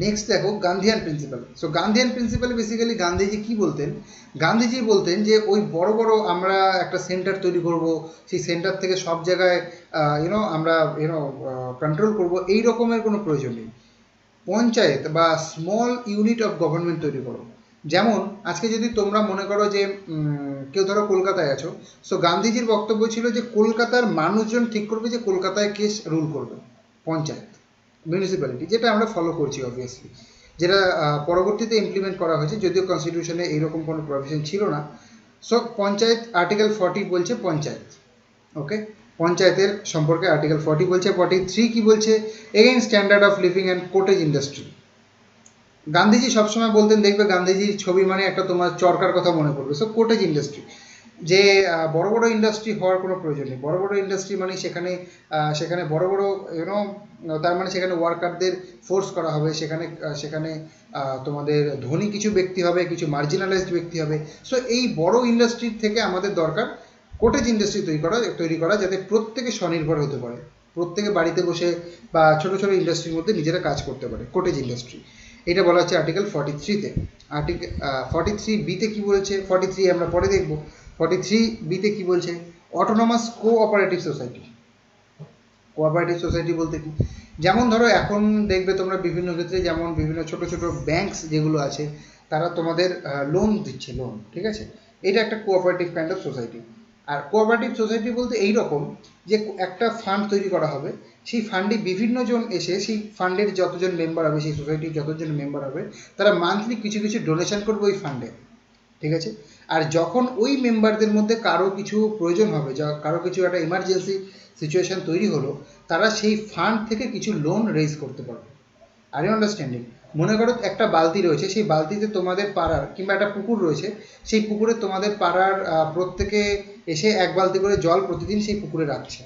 নেক্সট দেখো গান্ধীয়ান প্রিন্সিপাল। সো গান্ধীয়ান প্রিন্সিপালে বেসিক্যালি গান্ধীজি কি বলতেন? গান্ধীজি বলতেন যে ওই বড় বড় আমরা একটা সেন্টার তৈরি করব, সেই সেন্টার থেকে সব জায়গায় আমরা কন্ট্রোল করব, এই রকমের কোনো প্রয়োজন নেই। পঞ্চায়েত বা স্মল ইউনিট অফ গভর্নমেন্ট তৈরি করো। যেমন আজকে যদি তোমরা মনে করো যে কেউ ধরো কলকাতায় আছো, সো গান্ধীজির বক্তব্য ছিল যে কলকাতার মানুষজন ঠিক করবে যে কলকাতায় কে রুল করবে। পঞ্চায়েত, মিউনিসিপ্যালিটি, যেটা আমরা ফলো করছি অবভিয়াসলি, যেটা পরবর্তীতে ইমপ্লিমেন্ট করা হয়েছে, যদিও কনস্টিটিউশনে এইরকম কোনো প্রভিশন ছিল না। সো পঞ্চায়েত, আর্টিকেল 40 বলছে পঞ্চায়েত। ওকে, পঞ্চায়েতের সম্পর্কে আর্টিকেল 40 বলছে। 43 কি বলছে? Again standard of living and cottage industry. Gandhiji সবসময় বলতেন, দেখবে গান্ধীজির ছবি মানে একটা তোমার চরকার কথা মনে পড়বে। সো কোটেজ ইন্ডাস্ট্রি, যে বড় বড় ইন্ডাস্ট্রি হওয়ার কোনো প্রয়োজন নেই। বড় বড় ইন্ডাস্ট্রি মানে সেখানে বড় বড় তার মানে সেখানে ওয়ার্কারদের ফোর্স করা হবে, সেখানে তোমাদের ধনী কিছু ব্যক্তি হবে, কিছু মার্জিনালাইজড ব্যক্তি হবে। সো এই বড় ইন্ডাস্ট্রির থেকে আমাদের দরকার কোটেজ ইন্ডাস্ট্রি তৈরি করা, যাতে প্রত্যেকে স্বনির্ভর হতে পারে, প্রত্যেকে বাড়িতে বসে বা ছোট ছোট ইন্ডাস্ট্রির মধ্যে নিজেরা কাজ করতে পারে, কোটেজ ইন্ডাস্ট্রি। এটা বলা হচ্ছে আর্টিকেল 43-তে। আর্টিকেল 43B-তে কি বলেছে? 43 আমরা পরে দেখব। 43B-তে কি বলছে? Autonomous cooperative society. Cooperative society বলতে কি? যেমন ধরো এখন দেখবে তোমরা বিভিন্ন ক্ষেত্রে, যেমন বিভিন্ন ছোট ছোট ব্যাংকস যেগুলো আছে, তারা তোমাদের লোন দিচ্ছে, লোন, ঠিক আছে? এটা একটা কোঅপারেটিভ কাইন্ড অফ সোসাইটি। আর কোঅপারেটিভ সোসাইটি বলতে এই রকম যে একটা ফান্ড তৈরি করা হবে, সেই ফান্ডে বিভিন্ন জন এসে, সেই ফান্ডের যতজন মেম্বার হবে, সেই সোসাইটির যতজন মেম্বার হবে, তারা মান্থলি কিছু কিছু ডোনেশন করবে ওই ফান্ডে, ঠিক আছে? আর যখন ওই মেম্বারদের মধ্যে কারো কিছু প্রয়োজন হবে, কারো কিছু একটা ইমার্জেন্সি সিচুয়েশন তৈরি হলো, তারা সেই ফান্ড থেকে কিছু লোন রেজ করতে পারবে। Are you understanding? মনে করো একটা বালতি রয়েছে, সেই বালতিতে তোমাদের পাড়ার কিংবা একটা পুকুর রয়েছে, সেই পুকুরে তোমাদের পাড়ার প্রত্যেকে এসে এক বালতি করে জল প্রতিদিন সেই পুকুরে রাখছে,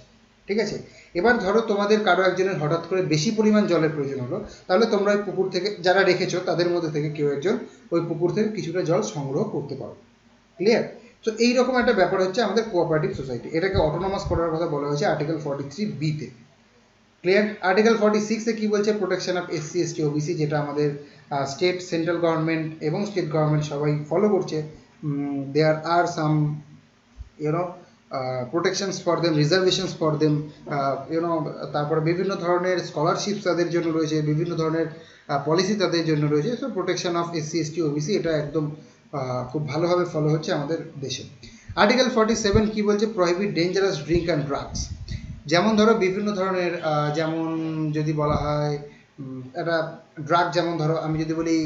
ঠিক আছে? এবার ধরো তোমাদের কারো একজনের হঠাৎ করে বেশি পরিমাণ জলের প্রয়োজন হলো, তাহলে তোমরা ওই পুকুর থেকে যারা রেখেছো তাদের মধ্যে থেকে কেউ একজন ওই পুকুর থেকে কিছুটা জল সংগ্রহ করতে পারো। ক্লিয়ার? তো এইরকম একটা ব্যাপার হচ্ছে আমাদের কোঅপারেটিভ সোসাইটি। এটাকে অটোনমাস করার কথা বলা হয়েছে আর্টিকেল 43B তে। ক্লিয়ার? আর্টিকেল 46 এ কি বলছে? Protection of SC ST OBC, যেটা আমাদের স্টেট, সেন্ট্রাল গভর্নমেন্ট এবং স্টেট গভর্নমেন্ট সবাই ফলো করছে। There are some you know protections for them, reservations for them, you know. তারপরে বিভিন্ন ধরনের স্কলারশিপস তাদের জন্য রয়েছে, বিভিন্ন ধরনের পলিসি তাদের জন্য রয়েছে। So protection of SC ST OBC এটা একদম খুব ভালোভাবে ফলো হচ্ছে আমাদের দেশে। আর্টিকেল 47 কি বলছে? Prohibit dangerous drink and drugs. যেমন ধরো বিভিন্ন ধরনের যেমন যদি বলা হয় একটা ড্রাগ, যেমন ধরো আমি যদি বলি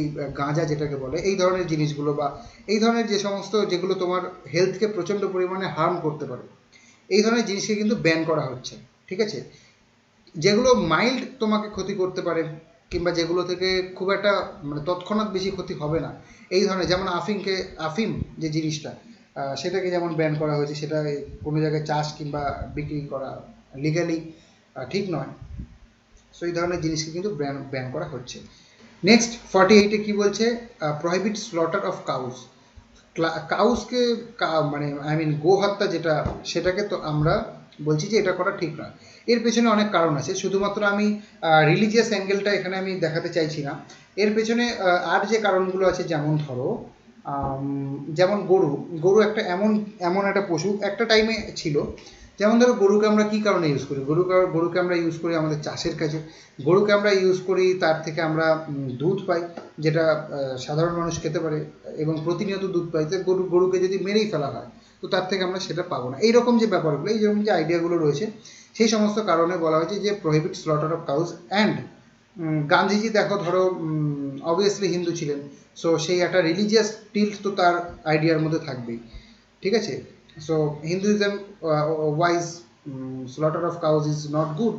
গাঁজা যেটাকে বলে, এই ধরনের জিনিসগুলো বা এই ধরনের যে সমস্ত যেগুলো তোমার হেলথকে প্রচণ্ড পরিমাণে হার্ম করতে পারে, এই ধরনের জিনিসকে কিন্তু ব্যান করা হচ্ছে, ঠিক আছে? যেগুলো মাইল্ড তোমাকে ক্ষতি করতে পারে কিংবা যেগুলো থেকে খুব একটা মানে তৎক্ষণাৎ বেশি ক্ষতি হবে না, এই ধরনের, যেমন আফিম যে জিনিসটা সেটাকে যেমন ব্যান করা হয়েছে, সেটা কোনো জায়গায় চাষ কিংবা বিক্রি করা লিগালি ঠিক নয়। সো এই ধরনের জিনিসকে কিন্তু ব্যান করা হচ্ছে। নেক্সট 48-এ কি বলছে? Prohibit slaughter of cows. কাউসকে মানে আই মিন গো হত্যা যেটা, সেটাকে তো আমরা বলছি যে এটা করা ঠিক নয়। এর পেছনে অনেক কারণ আছে, শুধুমাত্র আমি রিলিজিয়াস অ্যাঙ্গেলটা এখানে আমি দেখাতে চাইছি না। এর পেছনে আর যে কারণগুলো আছে, যেমন ধরো যেমন গরু একটা এমন একটা পশু একটা টাইমে ছিল। যেমন ধরো গরুকে আমরা কী কারণে ইউজ করি? গরুকে আমরা ইউজ করি আমাদের চাষের কাজে। গরুকে আমরা ইউজ করি, তার থেকে আমরা দুধ পাই, যেটা সাধারণ মানুষ খেতে পারে এবং প্রতিনিয়ত দুধ পাই। তো গরুকে যদি মেরেই ফেলা হয় তো তার থেকে আমরা সেটা পাবো না। এইরকম যে ব্যাপারগুলো, এইরকম যে আইডিয়াগুলো রয়েছে, সেই সমস্ত কারণে বলা হয়েছে যে prohibit slaughter of cows. And Gandhiji দেখো ধরো অবভিয়াসলি হিন্দু ছিলেন, সো সেই একটা রিলিজিয়াস টিল্ট তো তার আইডিয়ার মধ্যে থাকবেই, ঠিক আছে? So Hinduism wise slaughter of cows is not good.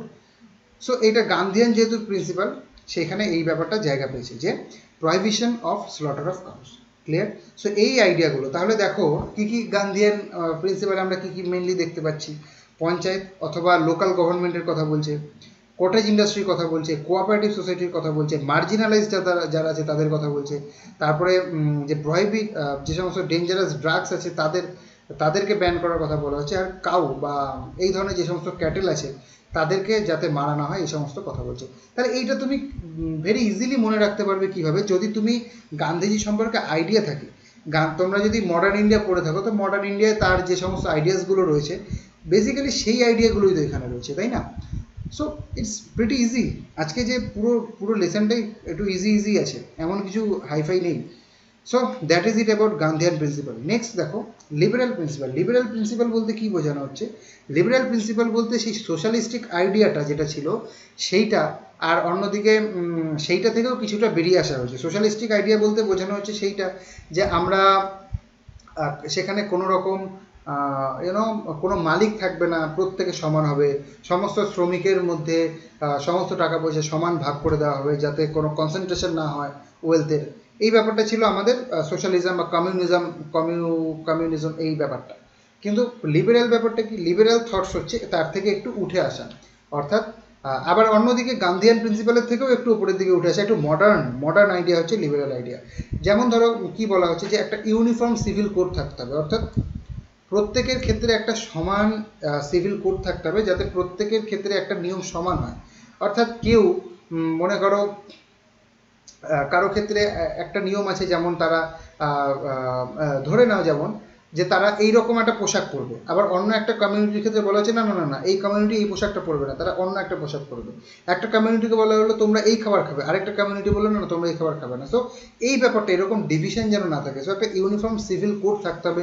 So এটা গান্ধিয়ান যেহেতু প্রিন্সিপাল, সেখানে এই ব্যাপারটা জায়গা পেয়েছে যে prohibition of slaughter of cows. Clear? So এই আইডিয়াগুলো তাহলে দেখো কি কি গান্ধিয়ান প্রিন্সিপাল আমরা কি কি মেনলি দেখতে পাচ্ছি। পঞ্চায়েত অথবা লোকাল গভর্নমেন্টের কথা বলছে, কটেজ ইন্ডাস্ট্রির কথা বলছে, কোঅপারেটিভ সোসাইটির কথা বলছে, মার্জিনালাইজ যারা আছে তাদের কথা বলছে। তারপরে যে প্রহিবিট যে সমস্ত ডেঞ্জারাস ড্রাগস আছে তাদেরকে ব্যান করার কথা বলা হচ্ছে। আর কাউ বা এই ধরনের যে সমস্ত ক্যাটেল আছে তাদেরকে যাতে মারা না হয়, এই সমস্ত কথা বলছে। তাহলে এইটা তুমি ভেরি ইজিলি মনে রাখতে পারবে কীভাবে? যদি তুমি গান্ধীজি সম্পর্কে আইডিয়া থাকে। তোমরা যদি মডার্ন ইন্ডিয়া পড়ে থাকো, তো মডার্ন ইন্ডিয়ায় তার যে সমস্ত আইডিয়াসগুলো রয়েছে, বেসিক্যালি সেই আইডিয়াগুলোই তো এখানে রয়েছে, তাই না? So it's pretty easy. আজকে যে পুরো লেসনটাই একটু ইজি আছে, এমন কিছু হাইফাই নেই। So that is it about Gandhian principle. Next দেখো লিবারেল প্রিন্সিপাল। লিবারেল প্রিন্সিপাল বলতে কী বোঝানো হচ্ছে? লিবারেল প্রিন্সিপাল বলতে সেই সোশ্যালিস্টিক আইডিয়াটা যেটা ছিল সেইটা, আর অন্যদিকে সেইটা থেকেও কিছুটা বেরিয়ে আসা হয়েছে। সোশ্যালিস্টিক আইডিয়া বলতে বোঝানো হচ্ছে সেইটা যে আমরা সেখানে কোনো রকম কোনো মালিক থাকবে না, প্রত্যেকে সমান হবে, সমস্ত শ্রমিকের মধ্যে সমস্ত টাকা পয়সা সমান ভাগ করে দেওয়া হবে, যাতে কোনো কনসেন্ট্রেশন না হয় ওয়েলথের। এই ব্যাপারটা ছিল আমাদের সোশ্যালিজম বা কমিউনিজম এই ব্যাপারটা। কিন্তু লিবারেল ব্যাপারটা কি? লিবারেল থটস হচ্ছে তার থেকে একটু উঠে আসা, অর্থাৎ আবার অন্যদিকে গান্ধিয়ান প্রিন্সিপালের থেকেও একটু উপরের দিকে উঠে আসা, একটু মডার্ন আইডিয়া হচ্ছে লিবারেল আইডিয়া। যেমন ধরো কি বলা হচ্ছে যে একটা ইউনিফর্ম সিভিল কোড থাকতে হবে, অর্থাৎ প্রত্যেকের ক্ষেত্রে একটা সমান সিভিল কোড থাকতে হবে, যাতে প্রত্যেকের ক্ষেত্রে একটা নিয়ম সমান হয়। অর্থাৎ কেউ মনে করো কারো ক্ষেত্রে একটা নিয়ম আছে, যেমন তারা ধরে নাও যেমন যে তারা এইরকম একটা পোশাক পরবে, আবার অন্য একটা কমিউনিটির ক্ষেত্রে বলা হচ্ছে না না না না এই কমিউনিটি এই পোশাকটা পরবে না, তারা অন্য একটা পোশাক পরবে। একটা কমিউনিটিকে বলা হলো তোমরা এই খাবার খাবে, আরেকটা কমিউনিটি বললো না তোমরা এই খাবার খাবে না। সো এই ব্যাপারটা এরকম ডিভিশন যেন না থাকে। সো একটা ইউনিফর্ম সিভিল কোড থাকতে হবে,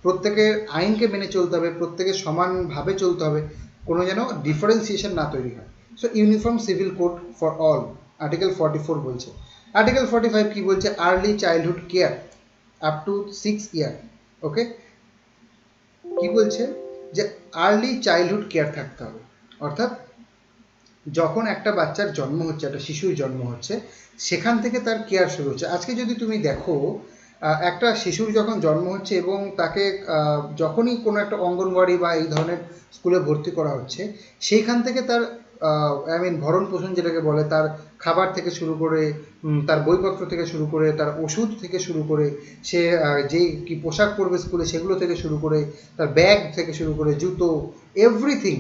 প্রত্যেকের আইনকে মেনে চলতে হবে, প্রত্যেকের সমানভাবে চলতে হবে, কোনো যেন ডিফারেন্সিয়েশন না তৈরি হয়। So uniform civil code for all, article 44 বলছে। আর্টিকেল 45 কি বলছে? Early childhood care up to 6 ইয়ার। ওকে, কি বলছে? যে আর্লি চাইল্ডহুড কেয়ার থাকতে হবে, অর্থাৎ যখন একটা বাচ্চার জন্ম হচ্ছে, একটা শিশুর জন্ম হচ্ছে, সেখান থেকে তার কেয়ার শুরু হচ্ছে। আজকে যদি তুমি দেখো একটা শিশুর যখন জন্ম হচ্ছে এবং তাকে যখনই কোনো একটা অঙ্গনওয়াড়ি বা এই ধরনের স্কুলে ভর্তি করা হচ্ছে, সেইখান থেকে তার ভরণ পোষণ যেটাকে বলে, তার খাবার থেকে শুরু করে, তার বইপত্র থেকে শুরু করে, তার ওষুধ থেকে শুরু করে, সে যেই কি পোশাক পরবে স্কুলে সেগুলো থেকে শুরু করে, তার ব্যাগ থেকে শুরু করে, জুতো, এভরিথিং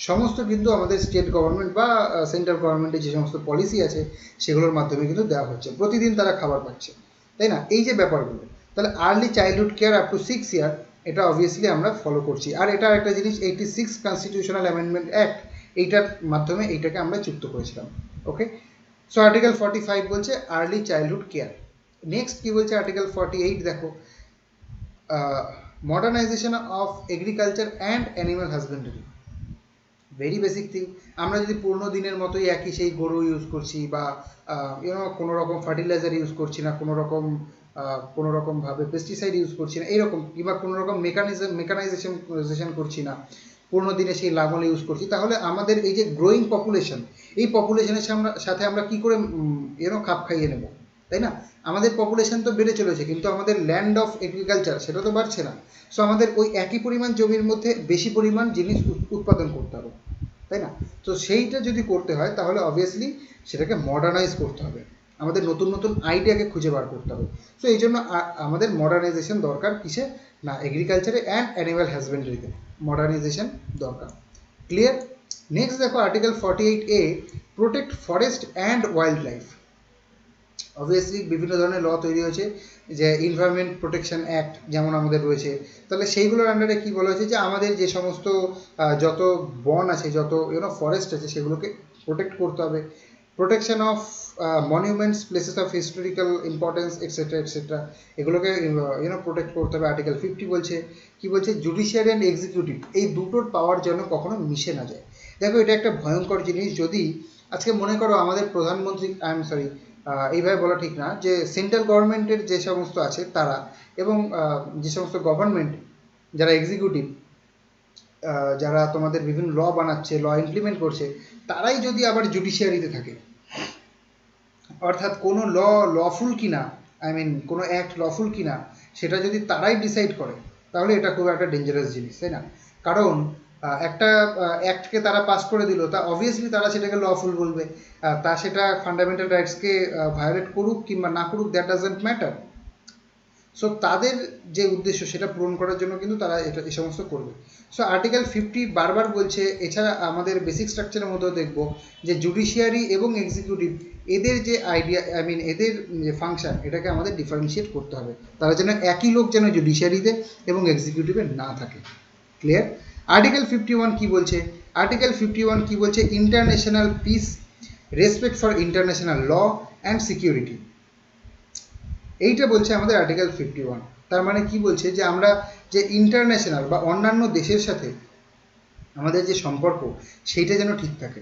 সমস্ত কিন্তু আমাদের স্টেট গভর্নমেন্ট বা সেন্ট্রাল গভর্নমেন্টের যে সমস্ত পলিসি আছে সেগুলোর মাধ্যমে কিন্তু দেওয়া হচ্ছে। প্রতিদিন তারা খাবার পাচ্ছে, তাই না? এই যে ব্যাপারগুলো, তাহলে early childhood care up to 6 ইয়ার, এটা অবভিয়াসলি আমরা ফলো করছি। আর এটা একটা জিনিস, 86 কনস্টিটিউশনাল অ্যামেন্ডমেন্ট অ্যাক্ট, এইটার মাধ্যমে এইটাকে আমরা যুক্ত করেছিলাম। ওকে, সো আর্টিকেল 45 বলছে আর্লি চাইল্ডহুড কেয়ার। নেক্সট কি বলছে আর্টিকেল 48, দেখো, modernisation of agriculture and animal husbandry. Very basic thing. আমরা যদি পুরনো দিনের মতোই একই সেই গরু ইউজ করছি, বা কোনো রকম ফার্টিলাইজার ইউজ করছি না, কোনো রকমভাবে পেস্টিসাইড ইউজ করছি না, এইরকম, কিংবা কোনো রকম মেকানাইজেশন করছি না, পুরনো দিনে সেই লাঙল ইউজ করছি, তাহলে আমাদের এই যে গ্রোয়িং পপুলেশন, এই পপুলেশনের সাথে আমরা কি করে খাপ খাইয়ে নেব, তাই না? আমাদের পপুলেশন তো বেড়ে চলেছে, কিন্তু আমাদের ল্যান্ড অফ এগ্রিকালচার সেটা তো বাড়ছে না। সো আমাদের ওই একই পরিমাণ জমির মধ্যে বেশি পরিমাণ জিনিস উৎপাদন করতে হবে, তাই না? তো সেইটা যদি করতে হয় তাহলে অবভিয়াসলি সেটাকে মডার্নাইজ করতে হবে, আমাদের নতুন নতুন আইডিয়াকে খুঁজে বার করতে হবে। সো এই জন্য আমাদের মডার্নাইজেশন দরকার, কিসে না, এগ্রিকালচারে অ্যান্ড অ্যানিম্যাল হাজবেন্ডারিতে মডার্নাইজেশন দরকার। ক্লিয়ার? নেক্সট দেখো article 48A, protect forest and wild life. Obviously বিভিন্ন ধরনের ল তৈরি হয়েছে, যে এনভায়রনমেন্ট প্রোটেকশন অ্যাক্ট যেমন আমাদের রয়েছে, তাহলে সেইগুলোর আন্ডারে কি বলা হয়েছে, যে আমাদের যে সমস্ত যত বন আছে, যত ফরেস্ট আছে, সেগুলোকে প্রোটেক্ট করতে হবে। Protection of monuments, places of historical importance, etcetera etcetera, এগুলোকে প্রোটেক্ট করতে হবে। আর্টিকেল 50 বলছে, কি বলছে, জুডিশিয়ারি অ্যান্ড এক্সিকিউটিভ, এই দুটোর পাওয়ার যেন কখনো মিশে না যায়। দেখো, এটা একটা ভয়ঙ্কর জিনিস। যদি আজকে মনে করো আমাদের প্রধানমন্ত্রী, এইভাবে বলা ঠিক না, যে সেন্ট্রাল গভর্নমেন্টের যে সমস্ত আছে তারা, এবং যে সমস্ত গভর্নমেন্ট যারা এক্সিকিউটিভ, যারা তোমাদের বিভিন্ন ল বানাচ্ছে, ল ইমপ্লিমেন্ট করছে, তারাই যদি আবার জুডিশিয়ারিতে থাকে, অর্থাৎ কোনো লফুল কিনা, কোনো অ্যাক্ট লফুল কিনা, সেটা যদি তারাই ডিসাইড করে, তাহলে এটা খুব একটা ডেঞ্জারাস জিনিস, তাই না? কারণ একটা অ্যাক্টকে তারা পাস করে দিল, তা অবভিয়াসলি তারা সেটাকে লফুল বলবে, তা সেটা ফান্ডামেন্টাল রাইটসকে ভায়োলেট করুক কিংবা না করুক, দ্যাট ডাজন্ট ম্যাটার। সো তাদের যে উদ্দেশ্য সেটা পূরণ করার জন্য কিন্তু তারা এই সমস্ত করবে। সো আর্টিকেল 50 বারবার বলছে, এছাড়া আমাদের বেসিক স্ট্রাকচারের মধ্যেও দেখবো যে জুডিশিয়ারি এবং এক্সিকিউটিভ, এদের যে আইডিয়া, এদের যে ফাংশন, এটাকে আমাদের ডিফারেন্সিয়েট করতে হবে। তারা যেন একই লোক যেন জুডিশিয়ারিতে এবং এক্সিকিউটিভে না থাকে। ক্লিয়ার? আর্টিকেল 51 কি বলছে? আর্টিকেল 51 কি বলছে? International peace, respect for international law and security, এইটা বলছে আমাদের আর্টিকেল 51। তার মানে কি বলছে, যে আমরা যে ইন্টারন্যাশনাল বা অন্যান্য দেশের সাথে আমাদের যে সম্পর্ক, সেইটা যেন ঠিক থাকে।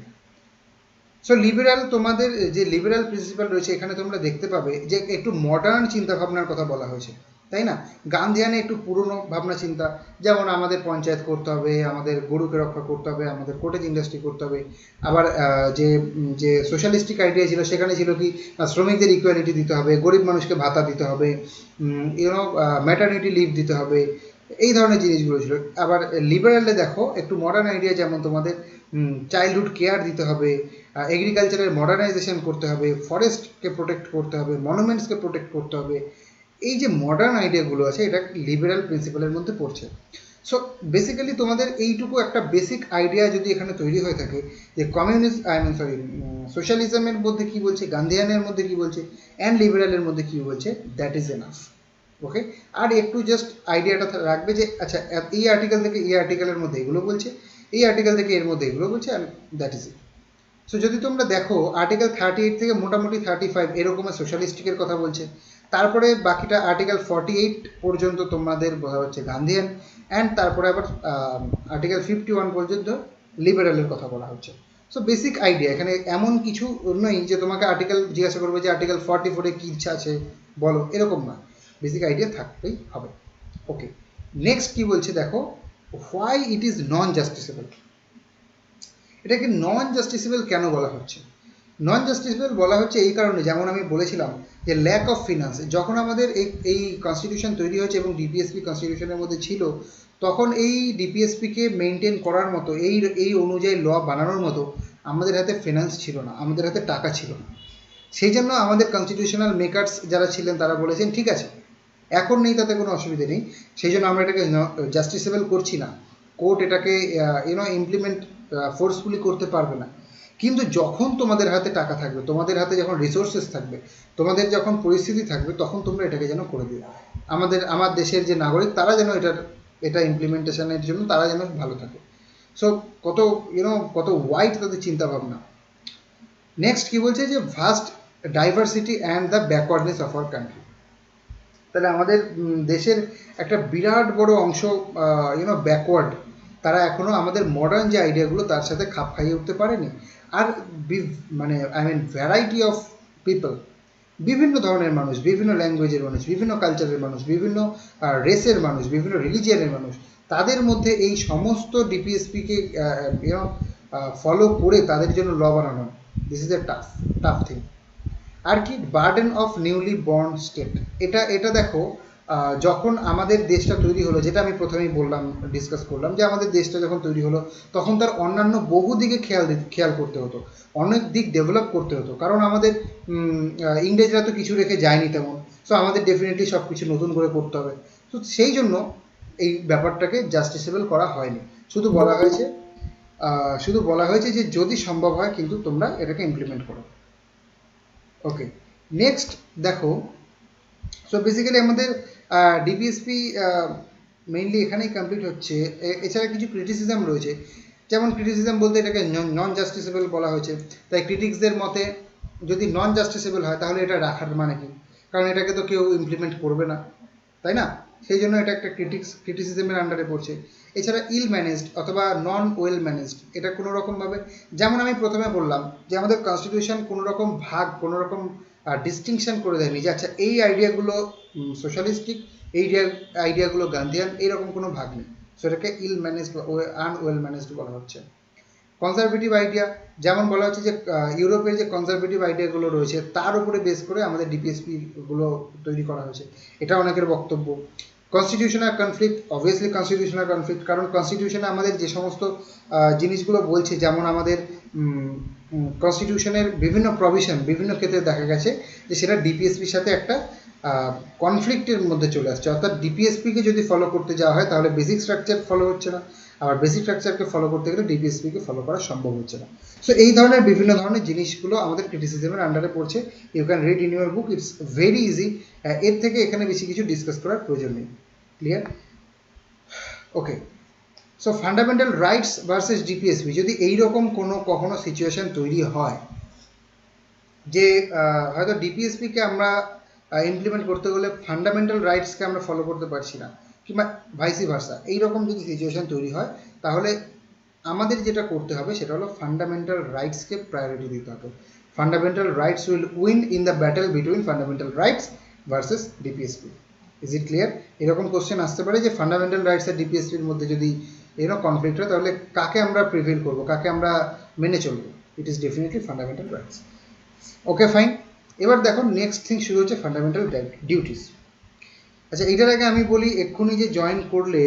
সো লিবারাল, তোমাদের যে লিবারাল প্রিন্সিপাল রয়েছে, এখানে তোমরা দেখতে পাবে যে একটু মডার্ন চিন্তাভাবনার কথা বলা হয়েছে, তাই না? গান্ধিয়ানে একটু পুরনো ভাবনা চিন্তা, যেমন আমাদের পঞ্চায়েত করতে হবে, আমাদের গরুকে রক্ষা করতে হবে, আমাদের কোটেজ ইন্ডাস্ট্রি করতে হবে। আবার যে যে সোশ্যালিস্টিক আইডিয়া ছিল, সেখানে ছিল কি, শ্রমিকদের ইকুয়ালিটি দিতে হবে, গরিব মানুষকে ভাতা দিতে হবে, ম্যাটারনিটি লিভ দিতে হবে, এই ধরনের জিনিসগুলো ছিল। আবার লিবারালে দেখো একটু মডার্ন আইডিয়া, যেমন তোমাদের চাইল্ডহুড কেয়ার দিতে হবে, এগ্রিকালচারের মডার্নাইজেশন করতে হবে, ফরেস্টকে প্রোটেক্ট করতে হবে, মনুমেন্টসকে প্রোটেক্ট করতে হবে। এই যে মডার্ন আইডিয়াগুলো আছে, এটা লিবারাল প্রিন্সিপালের মধ্যে পড়ছে। সো বেসিক্যালি তোমাদের এইটুকু একটা বেসিক আইডিয়া যদি এখানে তৈরি হয়ে থাকে, যে সোশ্যালিজমের মধ্যে কি বলছে, গান্ধিয়ানের মধ্যে কি বলছে, অ্যান্ড লিবারালের মধ্যে কি বলছে, দ্যাট ইজ এনাফ। ওকে, আর একটু জাস্ট আইডিয়াটা রাখবে যে আচ্ছা, এই আর্টিকেল থেকে এই আর্টিকেলের মধ্যে এগুলো বলছে, এই আর্টিকেল থেকে এর মধ্যে এগুলো বলছে, and that is it. So যদি তোমরা দেখো আর্টিকেল 38 থেকে মোটামুটি 35 এরকমের সোশ্যালিস্টিকের কথা বলছে, তারপরে বাকিটা আর্টিকেল 48 পর্যন্ত তোমাদের বলা হচ্ছে গান্ধিয়ান, অ্যান্ড তারপরে আবার আর্টিকেল 51 পর্যন্ত লিবারালের কথা বলা হচ্ছে। সো বেসিক আইডিয়া, এখানে এমন কিছু নয় যে তোমাকে আর্টিকেল জিজ্ঞাসা করবে যে আর্টিকেল 44-এ কী ইচ্ছা আছে বলো, এরকম না, বেসিক আইডিয়া থাকতেই হবে। ওকে, নেক্সট কি বলছে দেখো, হোয়াই ইট ইজ নন জাস্টিসেবল। এটাকে নন জাস্টিসেবল কেন বলা হচ্ছে? নন জাস্টিসেবল বলা হচ্ছে এই কারণে, যেমন আমি বলেছিলাম যে ল্যাক অফ ফিনান্স। যখন আমাদের এই কনস্টিটিউশন তৈরি হয়েছে এবং ডিপিএসপি কনস্টিটিউশনের মধ্যে ছিল, তখন এই ডিপিএসপিকে মেনটেন করার মতো, এই অনুযায়ী ল বানানোর মতো আমাদের হাতে ফিনান্স ছিল না, আমাদের হাতে টাকা ছিল না। সেই জন্য আমাদের কনস্টিটিউশনাল মেকার্স যারা ছিলেন তারা বলেছেন ঠিক আছে, এখন নেই তাতে কোনো অসুবিধা নেই, সেই জন্য আমরা এটাকে জাস্টিসেবল করছি না, কোর্ট এটাকে ইমপ্লিমেন্ট ফোর্সফুলি করতে পারবে না। কিন্তু যখন তোমাদের হাতে টাকা থাকবে, তোমাদের হাতে যখন রিসোর্সেস থাকবে, তোমাদের যখন পরিস্থিতি থাকবে, তখন তোমরা এটাকে যেন করে দিও। আমার দেশের যে নাগরিক তারা যেন এটা ইমপ্লিমেন্টেশনের জন্য তারা যেন ভালো থাকে। সো কত ওয়াইড তাদের চিন্তা ভাবনা। নেক্সট কি বলছে যে vast diversity and the backwardness of our country. তাহলে আমাদের দেশের একটা বিরাট বড় অংশ ব্যাকওয়ার্ড, তারা এখনও আমাদের মডার্ন যে আইডিয়াগুলো তার সাথে খাপ খাইয়ে উঠতে পারেনি। আর ভ্যারাইটি অফ পিপল, বিভিন্ন ধরনের মানুষ, বিভিন্ন ল্যাঙ্গুয়েজের মানুষ, বিভিন্ন কালচারের মানুষ, বিভিন্ন রেসের মানুষ, বিভিন্ন রিলিজিয়ানের মানুষ, তাদের মধ্যে এই সমস্ত ডিপিএসপিকে ফলো করে তাদের জন্য ল বানানো, this is a tough thing. আর কি burden of newly born state, এটা দেখো, যখন আমাদের দেশটা তৈরি হলো, যেটা আমি প্রথমেই বললাম, ডিসকাস করলাম, যে আমাদের দেশটা যখন তৈরি হলো তখন তার অন্যান্য বহু দিকে খেয়াল করতে হতো, অনেক দিক ডেভেলপ করতে হতো, কারণ আমাদের ইংরেজরা তো কিছু রেখে যায়নি তেমন। সো আমাদের ডেফিনেটলি সব কিছু নতুন করে করতে হবে। তো সেই জন্য এই ব্যাপারটাকে জাস্টিসেবল করা হয়নি, শুধু বলা হয়েছে যে যদি সম্ভব হয় কিন্তু তোমরা এটাকে ইমপ্লিমেন্ট করো। ওকে, নেক্সট দেখো, সো বেসিক্যালি আমাদের ডিপিএসপি মেইনলি এখানেই কমপ্লিট হচ্ছে। এছাড়া কিছু ক্রিটিসিজম রয়েছে, যেমন ক্রিটিসিজম বলতে এটাকে নন জাস্টিসেবল বলা হয়েছে। তাই ক্রিটিক্সদের মতে যদি নন জাস্টিসেবল হয় তাহলে এটা রাখার মানে কি, কারণ এটাকে তো কেউ ইমপ্লিমেন্ট করবে না, তাই না? সেই জন্য এটা একটা ক্রিটিসিজমের আন্ডারে পড়ছে। এছাড়া ইল ম্যানেজড অথবা নন ওয়েল ম্যানেজড, এটা কোনো রকমভাবে, যেমন আমি প্রথমে বললাম যে আমাদের কনস্টিটিউশন কোনো রকম ভাগ, কোনো রকম ডিস্টিংশন করে দেয়নি যে আচ্ছা এই আইডিয়াগুলো সোশ্যালিস্টিক, এই আইডিয়াগুলো গান্ধিয়ান, এইরকম কোনো ভাগ নেই। সো এটাকে ইল ম্যানেজড, আনওয়েল ম্যানেজড বলা হচ্ছে। কনজারভেটিভ আইডিয়া, যেমন বলা হচ্ছে যে ইউরোপের যে কনজারভেটিভ আইডিয়াগুলো রয়েছে তার উপরে বেস করে আমাদের ডিপিএসপি গুলো তৈরি করা হয়েছে, এটা অনেকের বক্তব্য। Constitutional conflict, obviously constitutional conflict, কারণ কনস্টিটিউশনে আমাদের যে সমস্ত জিনিসগুলো বলছে, যেমন আমাদের কনস্টিটিউশনের বিভিন্ন প্রভিশন বিভিন্ন ক্ষেত্রে দেখা গেছে যে সেটা ডিপিএসপির সাথে একটা কনফ্লিক্টের মধ্যে চলে আসছে। অর্থাৎ ডিপিএসপিকে যদি ফলো করতে যাওয়া হয় তাহলে বেসিক স্ট্রাকচার ফলো হচ্ছে না, আবার বেসিক স্ট্রাকচারকে ফলো করতে গেলে ডিপিএসপিকে ফলো করা সম্ভব হচ্ছে না। সো এই ধরনের বিভিন্ন ধরনের জিনিসগুলো আমাদের ক্রিটিসিজমের আন্ডারে পড়ছে। You can read in your book, it's very easy. এর থেকে এখানে বেশি কিছু ডিসকাস করার প্রয়োজন নেই। Clear? Okay, so fundamental rights versus DPSP, যদি এইরকম কখনো সিচুয়েশন তৈরি হয় যে হয়তো ডিপিএসপিকে আমরা ইমপ্লিমেন্ট করতে গেলে ফান্ডামেন্টাল রাইটসকে আমরা ফলো করতে পারছি না, কিংবা ভাইসি ভার্সা, এইরকম যদি সিচুয়েশন তৈরি হয়, তাহলে আমাদের যেটা করতে হবে সেটা হলো ফান্ডামেন্টাল রাইটসকে প্রায়োরিটি দিতে হবে। Fundamental rights will win in the battle between fundamental rights versus DPSP. Is it clear? এরকম কোশ্চেন আসতে পারে যে ফান্ডামেন্টাল রাইটস আর ডিপিএসপির মধ্যে যদি কনফ্লিক্ট হয়, তাহলে কাকে আমরা প্রিভেল করবো, কাকে আমরা মেনে চলবো? It is definitely fundamental rights. Okay, fine. এবার দেখো নেক্সট থিং শুরু হচ্ছে ফান্ডামেন্টাল ডিউটিস। আচ্ছা, এটার আগে আমি বলি, এক্ষুনি যে জয়েন করলে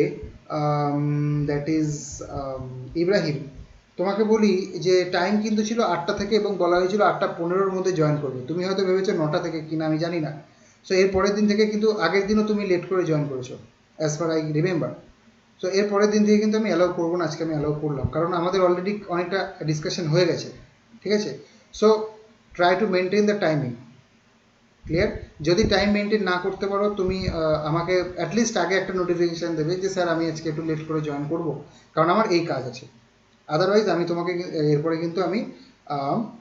দ্যাট ইজ ইব্রাহিম, তোমাকে বলি যে টাইম কিন্তু ছিল 8টা থেকে, এবং বলা হয়েছিল 8:15-র মধ্যে জয়েন করবে। তুমি হয়তো ভেবেছো 9টা থেকে, কিনা আমি জানি না। সো এর পরের দিন থেকে কিন্তু, আগের দিনও তুমি লেট করে জয়েন করেছো as per I remember. So এর পরের দিন থেকে কিন্তু আমি অ্যালাউ করবো না, আজকে আমি অ্যালাউ করলাম, কারণ আমাদের অলরেডি অনেকটা ডিসকাশন হয়ে গেছে, ঠিক আছে? So try to maintain the timing. Clear? যদি টাইম মেনটেন না করতে পারো, তুমি আমাকে অ্যাটলিস্ট আগে একটা নোটিফিকেশান দেবে যে স্যার আমি আজকে একটু লেট করে জয়েন করব, কারণ আমার এই কাজ আছে। আদারওয়াইজ আমি তোমাকে এরপরে কিন্তু আমি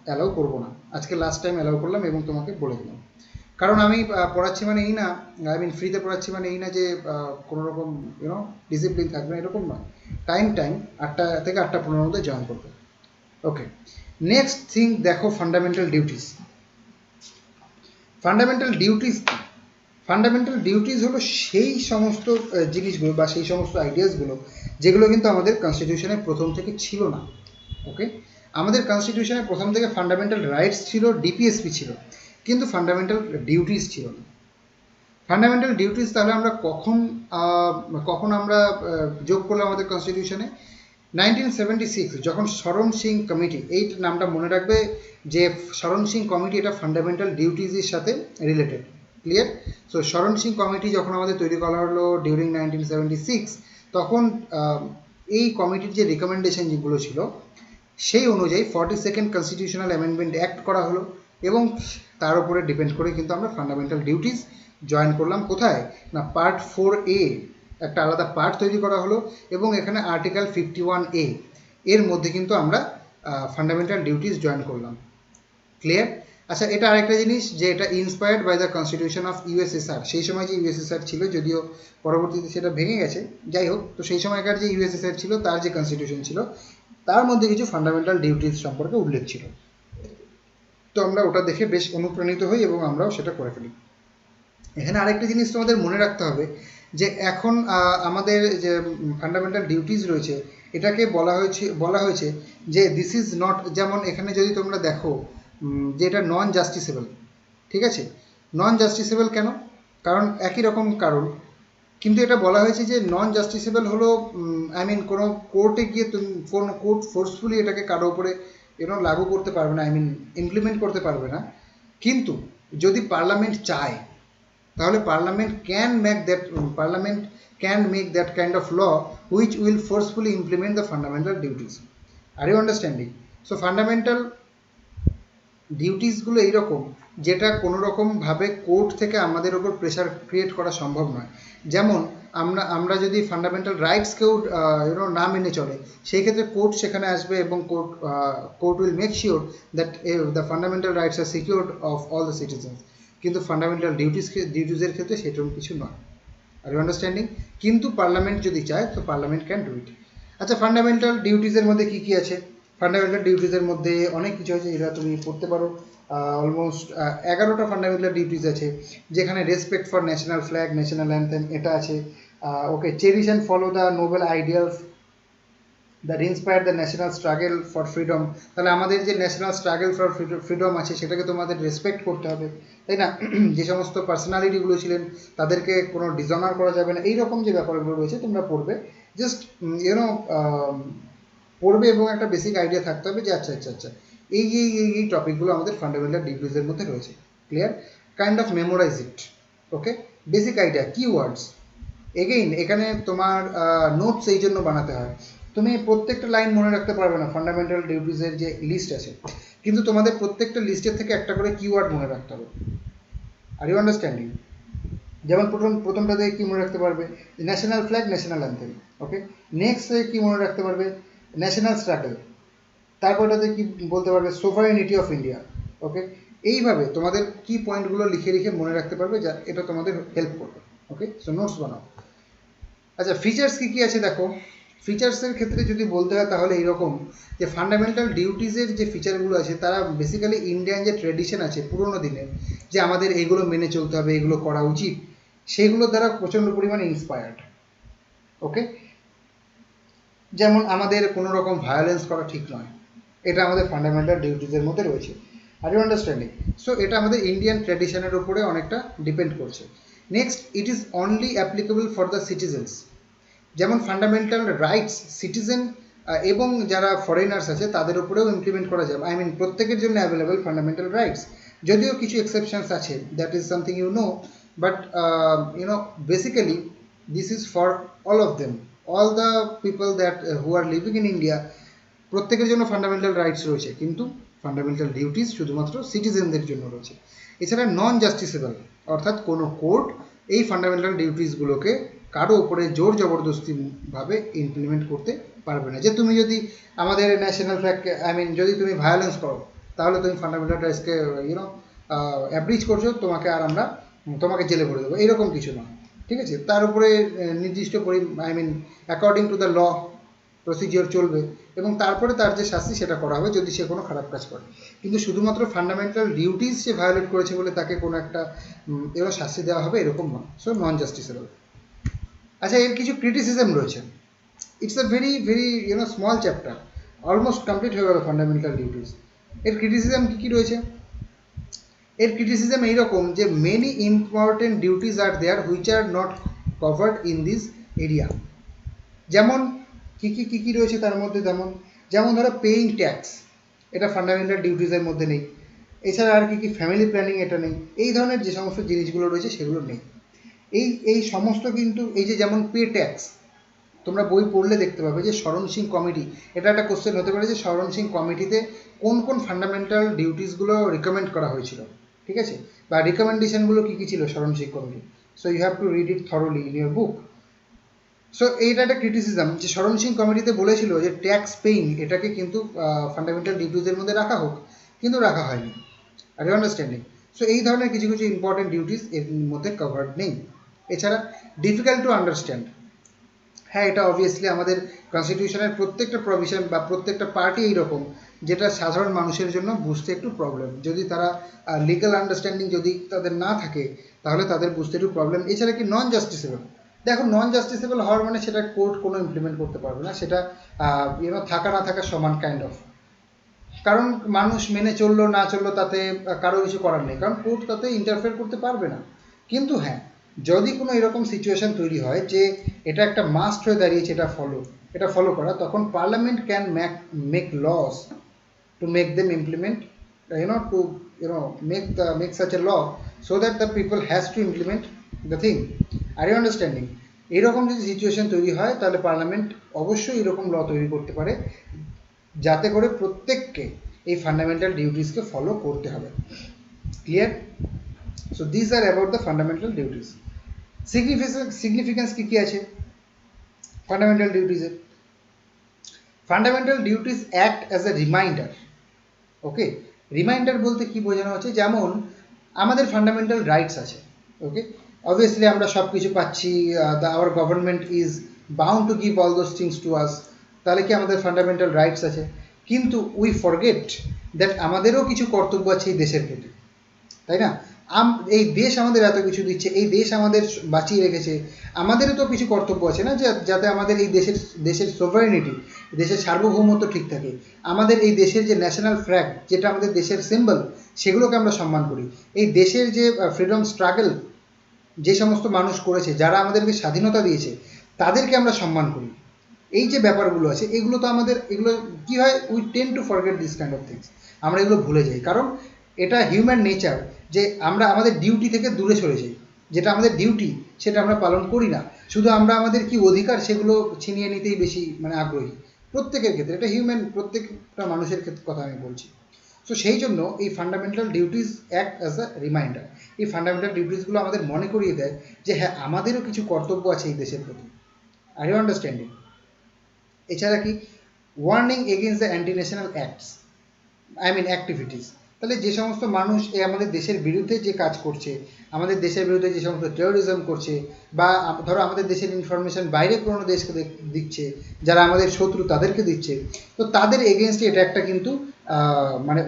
অ্যালাউ করবো না। আজকে লাস্ট টাইম অ্যালাউ করলাম এবং তোমাকে বলে দিলাম, কারণ আমি পড়াচ্ছি মানে এই না, ফ্রিতে পড়াচ্ছি মানে এই না যে কোনো রকম ডিসিপ্লিন থাকবে না, এরকম নয়। টাইম 8টা থেকে 8:15-র মধ্যে জয়েন করবে। ওকে, নেক্সট থিং দেখো, ফান্ডামেন্টাল ডিউটিস। ফান্ডামেন্টাল ডিউটিস কি? ফান্ডামেন্টাল ডিউটিস হলো সেই সমস্ত জিনিসগুলো বা সেই সমস্ত আইডিয়াসগুলো যেগুলো কিন্তু আমাদের কনস্টিটিউশনের প্রথম থেকে ছিল না। ওকে, আমাদের কনস্টিটিউশনে প্রথম থেকে ফান্ডামেন্টাল রাইটস ছিল, ডিপিএসপি ছিল, কিন্তু ফান্ডামেন্টাল ডিউটিস ছিল না। ফান্ডামেন্টাল ডিউটিস তাহলে আমরা কখন আমরা যোগ করলাম আমাদের কনস্টিটিউশনে? 1976 যখন শরণ সিং কমিটি, এই নামটা মনে রাখবে যে শরণ সিং কমিটি এটা ফান্ডামেন্টাল ডিউটিজের সাথে রিলেটেড। ক্লিয়ার? সো শরণ সিং কমিটি যখন আমাদের তৈরি করা হলো ডিউরিং 1976, তখন এই কমিটির যে রিকমেন্ডেশন যেগুলো ছিল সেই অনুযায়ী 42nd কনস্টিটিউশনাল অ্যামেন্ডমেন্ট অ্যাক্ট করা হলো, এবং তার উপরে ডিপেন্ড করে কিন্তু আমরা ফান্ডামেন্টাল ডিউটিস জয়েন করলাম। কোথায় না, পার্ট 4A একটা আলাদা পার্ট তৈরি করা হলো, এবং এখানে আর্টিকেল 51A এর মধ্যে কিন্তু আমরা ফান্ডামেন্টাল ডিউটিস জয়েন করলাম। ক্লিয়ার? আচ্ছা, এটা আরেকটা জিনিস যে এটা inspired by the constitution of USSR. সেই সময় যে ইউএসএসআর ছিল, যদিও পরবর্তীতে সেটা ভেঙে গেছে, যাই হোক, তো সেই সময়কার যে ইউএসএসআর ছিল তার যে কনস্টিটিউশন ছিল তার মধ্যে কিছু ফান্ডামেন্টাল ডিউটিস সম্পর্কে উল্লেখ ছিল। তো আমরা ওটা দেখে বেশ অনুপ্রাণিত হই এবং আমরাও সেটা করে ফেলি। এখানে আরেকটা জিনিস তোমাদের মনে রাখতে হবে যে এখন আমাদের যে ফান্ডামেন্টাল ডিউটিস রয়েছে এটাকে বলা হয়েছে যে দিস ইজ নট, যেমন এখানে যদি তোমরা দেখো যে এটা নন জাস্টিসেবল। ঠিক আছে? নন জাস্টিসেবল কেন? কারণ একই রকম কারণ, কিন্তু এটা বলা হয়েছে যে নন জাস্টিসেবল হলো কোনো কোর্টে গিয়ে কোনো কোর্ট ফোর্সফুলি এটাকে কারো উপরে লাগু করতে পারবে না, ইমপ্লিমেন্ট করতে পারবে না। কিন্তু যদি পার্লামেন্ট চায় তাহলে parliament can make that kind of law which will forcefully implement the fundamental duties. Are you understanding? So fundamental ডিউটিসগুলো এইরকম যেটা কোনোরকমভাবে কোর্ট থেকে আমাদের ওপর প্রেশার ক্রিয়েট করা সম্ভব নয়। যেমন আমরা যদি ফান্ডামেন্টাল রাইটসকেও না মেনে চলে, সেই ক্ষেত্রে কোর্ট সেখানে আসবে এবং court will make sure that the fundamental rights are secured of all the citizens. কিন্তু ফান্ডামেন্টাল ডিউটিসের ক্ষেত্রে সেরকম কিছু নয়। Are you understanding? কিন্তু পার্লামেন্ট যদি চায় তো পার্লামেন্ট ক্যান ডু ইট। আচ্ছা, ফান্ডামেন্টাল ডিউটিসের মধ্যে কী কী আছে? ফান্ডামেন্টাল ডিউটিসের মধ্যে অনেক কিছু আছে, যেটা তুমি পড়তে পারো। অলমোস্ট 11টা ফান্ডামেন্টাল ডিউটিস আছে, যেখানে respect for national flag, national anthem, এটা আছে। Okay, cherish and follow the noble ideals that inspire the national struggle for freedom. তাহলে আমাদের যে ন্যাশনাল স্ট্রাগল ফর ফ্রিডম আছে সেটাকে তোমাদের রেসপেক্ট করতে হবে, তাই না? যে সমস্ত পার্সোনালিটিগুলো ছিলেন তাদেরকে কোনো ডিসঅনার করা যাবে না, এইরকম যে ব্যাপারগুলো রয়েছে তোমরা পড়বে। জাস্ট পড়বে এবং একটা বেসিক আইডিয়া থাকতে হবে যে আচ্ছা আচ্ছা আচ্ছা এই টপিকগুলো আমাদের ফান্ডামেন্টাল ডিউটিসের মধ্যে রয়েছে। Clear? Kind of memorize it. Okay, basic idea, keywords. Again এখানে তোমার নোটস এই জন্য বানাতে হয়, তুমি প্রত্যেকটা লাইন মনে রাখতে পারবে না ফান্ডামেন্টাল ডিউটিসের যে লিস্ট আছে, কিন্তু তোমাদের প্রত্যেকটা লিস্টের থেকে একটা করে কিওয়ার্ড মনে রাখতে হবে। Are you understanding? যেমন প্রথমটাতে কি মনে রাখতে পারবে? National flag, national anthem. Okay, next কি মনে রাখতে পারবে? National struggle. তারপরটাতে কি বলতে পারবে? সোভারেনিটি অফ ইন্ডিয়া। ওকে, এইভাবে তোমাদের কি পয়েন্টগুলো লিখে মনে রাখতে পারবে, যা এটা তোমাদের হেল্প করবে। ওকে, সো নোটস বানাও। আচ্ছা, ফিচার্স কি আছে দেখো। ফিচার্সের ক্ষেত্রে যদি বলতে হয় তাহলে এইরকম যে ফান্ডামেন্টাল ডিউটিসের যে ফিচারগুলো আছে তারা বেসিক্যালি ইন্ডিয়ান যে ট্রেডিশন আছে পুরোনো দিনের, যে আমাদের এইগুলো মেনে চলতে হবে, এগুলো করা উচিত, সেগুলোর দ্বারা প্রচণ্ড পরিমাণে ইন্সপায়ার্ড। ওকে, যেমন আমাদের কোনো রকম ভায়োলেন্স করা ঠিক নয়, এটা আমাদের ফান্ডামেন্টাল ডিউটিসের মধ্যে রয়েছে। আর ইউ আন্ডারস্ট্যান্ডিং? সো এটা আমাদের ইন্ডিয়ান ট্র্যাডিশনের উপরে অনেকটা ডিপেন্ড করছে। Next, it is only applicable for the citizens. যেমন ফান্ডামেন্টাল রাইটস সিটিজেন এবং যারা ফরেনার্স আছে তাদের উপরেও ইমপ্লিমেন্ট করা যাবে, প্রত্যেকের জন্য অ্যাভেলেবল ফান্ডামেন্টাল রাইটস। যদিও কিছু এক্সেপশনস আছে, that is something you know, but basically this is for all of them, all the people that who are living in India, প্রত্যেকের জন্য ফান্ডামেন্টাল রাইটস রয়েছে, কিন্তু ফান্ডামেন্টাল ডিউটিস শুধুমাত্র সিটিজেনদের জন্য রয়েছে। এছাড়া নন জাস্টিসেবল, অর্থাৎ কোনো কোর্ট এই ফান্ডামেন্টাল ডিউটিসগুলোকে কারো উপরে জোর জবরদস্তিভাবে ইমপ্লিমেন্ট করতে পারবে না। যে তুমি যদি আমাদের ন্যাশনাল ফ্ল্যাগকে যদি তুমি ভায়োলেন্স করো তাহলে তুমি ফান্ডামেন্টাল রাইটসকে অ্যাব্রিজ করছো, তোমাকে জেলে ভরে দেবো, এইরকম কিছু নয়। ঠিক আছে? তার উপরে নির্দিষ্ট according to the law procedure চলবে এবং তারপরে তার যে শাস্তি সেটা করা হবে যদি সে কোনো খারাপ কাজ করে। কিন্তু শুধুমাত্র ফান্ডামেন্টাল ডিউটিস সে ভায়োলেট করেছে বলে তাকে কোনো একটা শাস্তি দেওয়া হবে এরকম নয়। So non justiciable. আচ্ছা, এর কিছু ক্রিটিসিজম রয়েছে। It's a very very small chapter, almost complete হয়ে গেল ফান্ডামেন্টাল ডিউটিস। এর ক্রিটিসিজম কী কী রয়েছে? এর ক্রিটিসিজম এইরকম যে many important duties are there which are not covered in this area. যেমন কী কী রয়েছে তার মধ্যে, যেমন ধরো পেইং ট্যাক্স, এটা ফান্ডামেন্টাল ডিউটিসের মধ্যে নেই। এছাড়া আর কি ফ্যামিলি প্ল্যানিং, এটা নেই। এই ধরনের যে সমস্ত জিনিসগুলো রয়েছে সেগুলো নেই। এই সমস্ত কিন্তু এই যে যেমন পে ট্যাক্স, তোমরা বই পড়লে দেখতে পাবে যে শরণ সিং কমিটি, এটা একটা কোশ্চেন হতে পারে যে শরণ সিং কমিটিতে কোন কোন ফান্ডামেন্টাল ডিউটিসগুলো রিকমেন্ড করা হয়েছিল, ঠিক আছে, বা রিকমেন্ডেশনগুলো কী কী ছিল Swaran Singh committee. So you have to read it thoroughly in your book. So এইটা একটা ক্রিটিসিজম যে শরণ সিং কমিটিতে বলেছিল যে ট্যাক্স পেইং এটাকে কিন্তু ফান্ডামেন্টাল ডিউটিসের মধ্যে রাখা হোক, কিন্তু রাখা হয়নি। আর ইউ আন্ডারস্ট্যান্ডিং? সো এই ধরনের কিছু কিছু ইম্পর্টেন্ট ডিউটিস এর মধ্যে কভার্ড নেই। এছাড়া ডিফিকাল্ট টু আন্ডারস্ট্যান্ড, হ্যাঁ এটা অবভিয়াসলি আমাদের কনস্টিটিউশনের প্রত্যেকটা প্রভিশন বা প্রত্যেকটা পার্টি এইরকম, যেটা সাধারণ মানুষের জন্য বুঝতে একটু প্রবলেম। যদি তারা লিগাল আন্ডারস্ট্যান্ডিং যদি তাদের না থাকে তাহলে তাদের বুঝতে একটু প্রবলেম। এছাড়া কি নন জাস্টিসেবল, দেখো নন জাস্টিসেবল হওয়ার মানে সেটা কোর্ট কোনো ইমপ্লিমেন্ট করতে পারবে না, সেটা থাকা না থাকা সমান কাইন্ড অফ। কারণ মানুষ মেনে চললো না চললো তাতে কারো কিছু করার নেই, কারণ কোর্ট তাতে ইন্টারফেয়ার করতে পারবে না। কিন্তু হ্যাঁ, যদি কোনো এরকম সিচুয়েশন তৈরি হয় যে এটা একটা মাস্ট হয়ে দাঁড়িয়েছে এটা ফলো করা, তখন parliament can make laws to make them implement, make such a law so that the people has to implement the thing. Are you understanding? এরকম যদি সিচুয়েশন তৈরি হয় তাহলে পার্লামেন্ট অবশ্যই এরকম ল তৈরি করতে পারে যাতে করে প্রত্যেককে এই ফান্ডামেন্টাল ডিউটিসকে ফলো করতে হবে। Clear? So this are about the fundamental duties. Significance কী আছে ফান্ডামেন্টাল ডিউটিসের? Fundamental duties act as a reminder. Okay, reminder বলতে কি বোঝানো হচ্ছে, যেমন আমাদের ফান্ডামেন্টাল রাইটস আছে, ওকে, অবভিয়াসলি আমরা সব কিছু পাচ্ছি, hour government is bound to give all those things to us, তাহলে কি আমাদের ফান্ডামেন্টাল রাইটস আছে। কিন্তু উই ফরগেট দ্যাট আমাদেরও কিছু কর্তব্য আছে এই দেশের প্রতি, তাই না? এই দেশ আমাদের এত কিছু দিচ্ছে, এই দেশ আমাদের বাঁচিয়ে রেখেছে, আমাদেরও তো কিছু কর্তব্য আছে না, যাতে আমাদের এই দেশের সোভারেনিটি, দেশের সার্বভৌমত্ব ঠিক থাকে। আমাদের এই দেশের যে ন্যাশনাল ফ্ল্যাগ, যেটা আমাদের দেশের সিম্বল, সেগুলোকে আমরা সম্মান করি। এই দেশের যে ফ্রিডম স্ট্রাগল যে সমস্ত মানুষ করেছে, যারা আমাদেরকে স্বাধীনতা দিয়েছে, তাদেরকে আমরা সম্মান করি। এই যে ব্যাপারগুলো আছে, এগুলো তো আমাদের, এগুলো কী হয়, we ten two forget this kind of things, আমরা এগুলো ভুলে যাই। কারণ এটা হিউম্যান নেচার যে আমরা আমাদের ডিউটি থেকে দূরে সরে যাই, যেটা আমাদের ডিউটি সেটা আমরা পালন করি না, শুধু আমরা আমাদের কি অধিকার সেগুলো ছিনিয়ে নিতেই বেশি আগ্রহী। প্রত্যেকের ক্ষেত্রে, এটা হিউম্যান, প্রত্যেকটা মানুষের ক্ষেত্রে কথা আমি বলছি। সো সেই জন্য এই fundamental duties act as a reminder. এই ফান্ডামেন্টাল ডিউটিসগুলো আমাদের মনে করিয়ে দেয় যে হ্যাঁ, আমাদেরও কিছু কর্তব্য আছে এই দেশের প্রতি। Are you understanding? এছাড়া কি warning against the anti national acts, activities. তাহলে যে সমস্ত মানুষ আমাদের দেশের বিরুদ্ধে যে কাজ করছে, আমাদের দেশের বিরুদ্ধে যে সমস্ত টেরোরিজম করছে, বা ধরো আমাদের দেশের ইনফরমেশন বাইরে কোনো দেশকে দিচ্ছে, যারা আমাদের শত্রু তাদেরকে দিচ্ছে, তো তাদের এগেনস্টে এটা একটা কিন্তু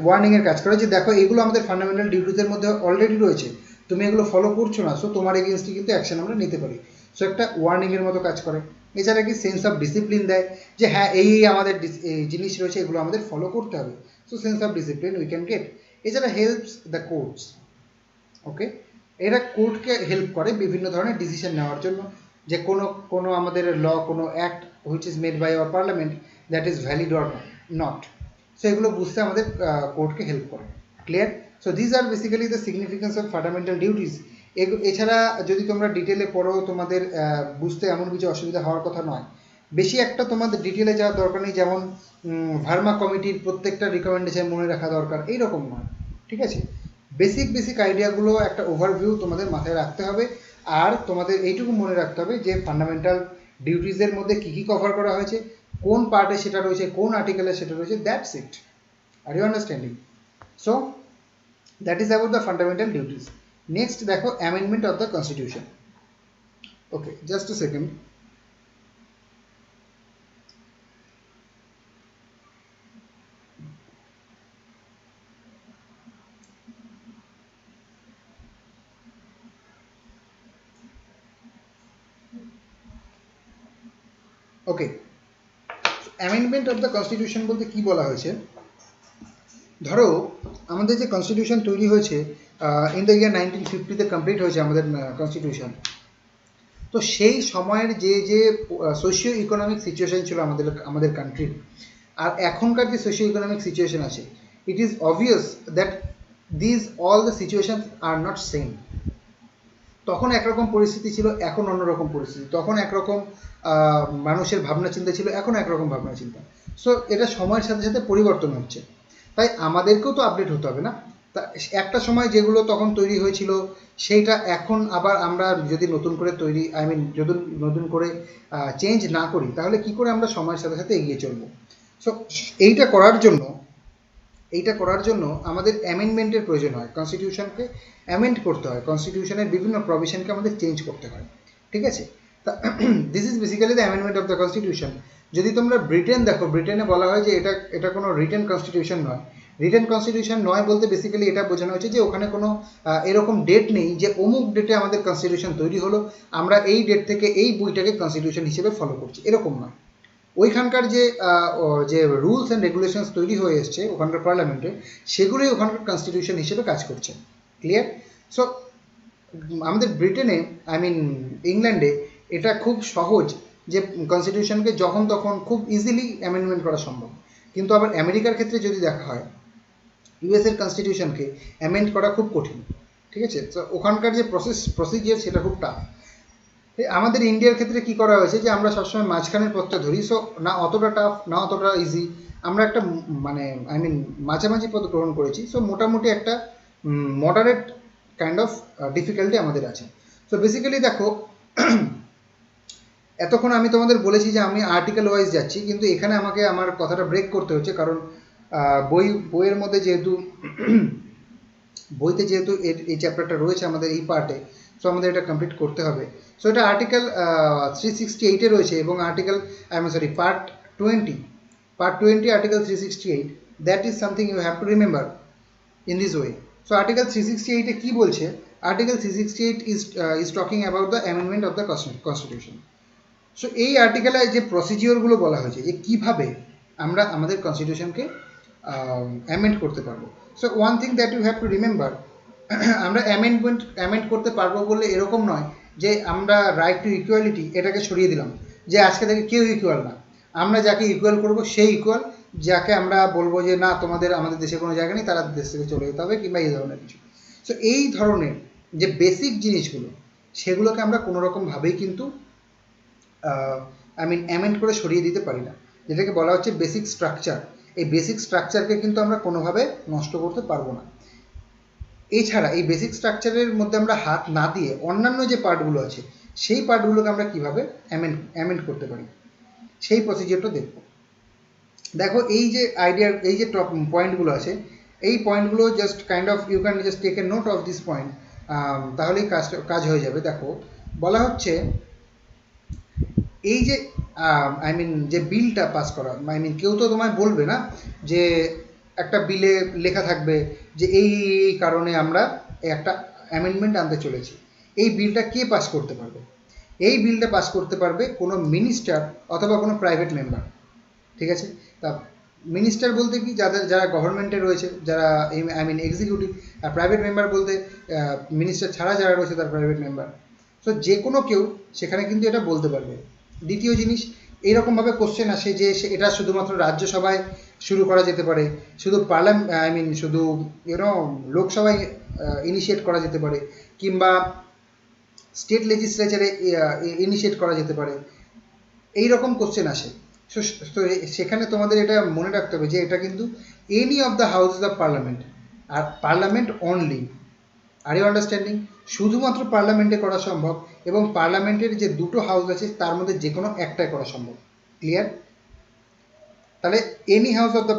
ওয়ার্নিংয়ের কাজ করে যে দেখো এগুলো আমাদের ফান্ডামেন্টাল ডিউটিসের মধ্যে অলরেডি রয়েছে, তুমি এগুলো ফলো করছো না, সো তোমার এগেনস্টে কিন্তু অ্যাকশন আমরা নিতে পারি। সো একটা ওয়ার্নিংয়ের মতো কাজ করে। এছাড়া কি সেন্স অফ ডিসিপ্লিন দেয় যে হ্যাঁ, এই আমাদের জিনিস রয়েছে, এগুলো আমাদের ফলো করতে হবে। So sense of discipline we can get. এছাড়া হেল্পস দ্য কোর্টস, ওকে, এরা কোর্টকে হেল্প করে বিভিন্ন ধরনের ডিসিশন নেওয়ার জন্য, যে কোনো আমাদের ল, কোনো act which is made by our parliament that is valid or not, so এগুলো বুঝতে আমাদের কোর্টকে হেল্প করে। Clear? So this are basically the significance of fundamental duties. এছাড়া যদি তোমরা ডিটেলে পড়ো, তোমাদের বুঝতে এমন কিছু অসুবিধা হওয়ার কথা নয়। বেশি একটা তোমাদের ডিটেলে যাওয়ার দরকার নেই, যেমন ভার্মা কমিটির প্রত্যেকটা রিকমেন্ডেশন মনে রাখা দরকার, এইরকম নয়, ঠিক আছে? বেসিক আইডিয়াগুলো একটা ওভারভিউ তোমাদের মাথায় রাখতে হবে। আর তোমাদের এইটুকু মনে রাখতে হবে যে ফান্ডামেন্টাল ডিউটিসের মধ্যে কী কী কভার করা হয়েছে, কোন পার্টে সেটা রয়েছে, কোন আর্টিকেলে সেটা রয়েছে, that's it. Are you understanding? So that is about the fundamental duties. Next দেখো amendment of the constitution. Okay, just a second. Okay, amendment of the constitution বলতে কি বলা হয়েছে, ধরো আমাদের যে কনস্টিটিউশন তৈরি হয়েছে ইন দ্য ইয়ার 1950-তে কমপ্লিট হয়েছে আমাদের কনস্টিটিউশন। তো সেই সময়ের যে যে সোশিও ইকোনমিক সিচুয়েশন ছিল আমাদের কান্ট্রির, আর এখনকার যে সোশিও ইকোনমিক সিচুয়েশন আছে, it is obvious that these all the situations are not same. তখন একরকম পরিস্থিতি ছিল, এখন অন্যরকম পরিস্থিতি। তখন একরকম মানুষের ভাবনা চিন্তা ছিল, এখন একরকম ভাবনা চিন্তা। সো এটা সময়ের সাথে সাথে পরিবর্তন হচ্ছে, তাই আমাদেরকেও তো আপডেট হতে হবে না। তা একটা সময় যেগুলো তখন তৈরি হয়েছিল সেইটা এখন আবার আমরা যদি নতুন করে যদি নতুন করে চেঞ্জ না করি, তাহলে কি করে আমরা সময়ের সাথে সাথে এগিয়ে চলবো? সো এইটা করার জন্য আমাদের অ্যামেন্ডমেন্টের প্রয়োজন হয়। কনস্টিটিউশনকে অ্যামেন্ড করতে হয়, কনস্টিটিউশনের বিভিন্ন প্রভিশনকে আমাদের চেঞ্জ করতে হয়, ঠিক আছে? তা this is basically the amendment of the constitution. যদি তোমরা ব্রিটেন দেখো, ব্রিটেনে বলা হয় যে এটা কোনো রিটেন কনস্টিটিউশন নয়। রিটেন কনস্টিটিউশন নয় বলতে বেসিক্যালি এটা বোঝানো হয়েছে যে ওখানে কোনো এরকম ডেট নেই যে অমুক ডেটে আমাদের কনস্টিটিউশন তৈরি হলো, আমরা এই ডেট থেকে এই বইটাকে কনস্টিটিউশন হিসেবে ফলো করছি, এরকম নয়। ওইখানকার যে রুলস অ্যান্ড রেগুলেশনস তৈরি হয়ে এসছে ওখানকার পার্লামেন্টে, সেগুলোই ওখানকার কনস্টিটিউশন হিসেবে কাজ করছে। ক্লিয়ার? সো আমাদের ব্রিটেনে, ইংল্যান্ডে এটা খুব সহজ যে কনস্টিটিউশনকে যখন তখন খুব ইজিলি অ্যামেন্ডমেন্ট করা সম্ভব। কিন্তু আবার আমেরিকার ক্ষেত্রে যদি দেখা হয়, ইউএসের কনস্টিটিউশনকে অ্যামেন্ড করা খুব কঠিন, ঠিক আছে? তো ওখানকার যে প্রসিজিয়ার সেটা খুব টাফ। আমাদের ইন্ডিয়ার ক্ষেত্রে কি করা হয়েছে যে আমরা সবসময় মাঝখানের পথটা ধরি। সো না অতটা টাফ না অতটা ইজি, আমরা একটা মাঝামাঝি পথ গ্রহণ করেছি। সো মোটামুটি একটা মডারেট কাইন্ড অফ ডিফিকাল্টি আমাদের আছে। সো বেসিক্যালি দেখো, এতক্ষণ আমি তোমাদের বলেছি যে আমি আর্টিকেল ওয়াইজ যাচ্ছি, কিন্তু এখানে আমাকে আমার কথাটা ব্রেক করতে হচ্ছে, কারণ বইয়ের মধ্যে যেহেতু বইতে যেহেতু এই চ্যাপ্টারটা রয়েছে আমাদের এই পার্টে, সো আমাদের এটা কমপ্লিট করতে হবে। সো এটা আর্টিকেল 368-এ রয়েছে, এবং part 20 article 368, that is something you have to remember in this way. So article 368-এ কী বলছে? Article 368 is talking about the amendment of the constitution. So এই আর্টিকেলে যে প্রসিজিওরগুলো বলা হয়েছে যে কীভাবে আমরা আমাদের কনস্টিটিউশনকে অ্যামেন্ড করতে পারবো। So one thing that you have to remember, আমরা অ্যামেন্ড করতে পারবো বললে এরকম নয় যে আমরা রাইট টু ইকুয়ালিটি এটাকে সরিয়ে দিলাম, যে আজকে থেকে কেউ ইকুয়াল না, আমরা যাকে ইকুয়াল করবো সেই ইকুয়াল, যাকে আমরা বলবো যে না আমাদের দেশে কোনো জায়গা নেই, তারা দেশ থেকে চলে যেতে হবে, কিংবা এই ধরনের কিছু। সো এই ধরনের যে বেসিক জিনিসগুলো, সেগুলোকে আমরা কোনোরকমভাবেই কিন্তু অ্যামেন্ড করে সরিয়ে দিতে পারি না, যেটাকে বলা হচ্ছে বেসিক স্ট্রাকচার। এই বেসিক স্ট্রাকচারকে কিন্তু আমরা কোনোভাবে নষ্ট করতে পারবো না। এছাড়া এই বেসিক স্ট্রাকচারের মধ্যে আমরা হাত না দিয়ে অন্যান্য যে পার্টগুলো আছে, সেই পার্টগুলোকে আমরা কীভাবে অ্যামেন্ড করতে পারি, সেই প্রসিজিওরটা দেখব। দেখো এই যে এই যে টপ পয়েন্টগুলো আছে, এই পয়েন্টগুলো just kind of you can just take a note of this point, তাহলেই কাজ হয়ে যাবে। দেখো বলা হচ্ছে এই যে যে বিলটা পাস করা, কেউ তো তোমায় বলবে না যে একটা বিলে লেখা থাকবে যে এই কারণে আমরা একটা অ্যামেন্ডমেন্ট আনতে চলেছি। এই বিলটা কে পাস করতে পারবে? এই বিলটা পাস করতে পারবে কোনো মিনিস্টার অথবা কোনো প্রাইভেট মেম্বার, ঠিক আছে? তা মিনিস্টার বলতে কি, যারা গভর্নমেন্টে রয়েছে, যারা এক্সিকিউটিভ। আর প্রাইভেট মেম্বার বলতে মিনিস্টার ছাড়া যারা রয়েছে তার প্রাইভেট মেম্বার। সো যে কোনো কেউ সেখানে কিন্তু এটা বলতে পারবে। দ্বিতীয় জিনিস, এইরকমভাবে কোশ্চেন আসে যে এটা শুধুমাত্র রাজ্যসভায় শুরু করা যেতে পারে, শুধু শুধু লোকসভায় ইনিশিয়েট করা যেতে পারে, কিংবা স্টেট লেজিসলেচারে ইনিশিয়েট করা যেতে পারে, এই রকম কোশ্চেন আসে। তো সেখানে তোমাদের এটা মনে রাখতে হবে যে এটা কিন্তু any of the houses of parliament, আর parliament only. Are you understanding? শুধুমাত্র পার্লামেন্টে করা সম্ভব, এবং পার্লামেন্টের যে দুটো হাউস আছে তার মধ্যে যে কোনো একটাই করা সম্ভব। ক্লিয়ার? তাহলে এনি হাউস অফ দ্য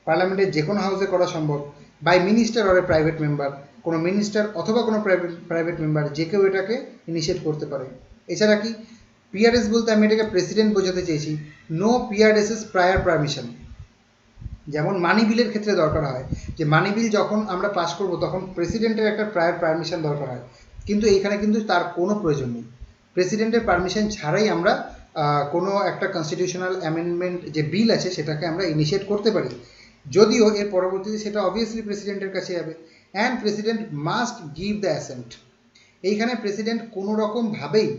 পার্লামেন্টের যে কোনো হাউসে করা সম্ভব, by minister or a private member. কোনো মিনিস্টার অথবা কোনো প্রাইভেট মেম্বার যে কেউ এটাকে ইনিশিয়েট করতে পারে। এছাড়া কি পিআরএস বলতে আমি এটাকে প্রেসিডেন্ট বোঝাতে চেয়েছি। নো পিআরএসএস প্রায়ার পারমিশন। যেমন মানি বিলের ক্ষেত্রে দরকার হয়, যে মানি বিল যখন আমরা পাস করব তখন প্রেসিডেন্টের একটা প্রায়ার পারমিশন দরকার হয়, কিন্তু এইখানে কিন্তু তার কোনো প্রয়োজন নেই। প্রেসিডেন্টের পারমিশন ছাড়াই আমরা কোনো একটা কনস্টিটিউশনাল অ্যামেন্ডমেন্ট যে বিল আছে সেটাকে আমরা ইনিশিয়েট করতে পারি, যদিও এর পরবর্তীতে সেটা অবভিয়াসলি প্রেসিডেন্টের কাছে যাবে, and president must give the accent. এইখানে প্রেসিডেন্ট কোনো রকমভাবেই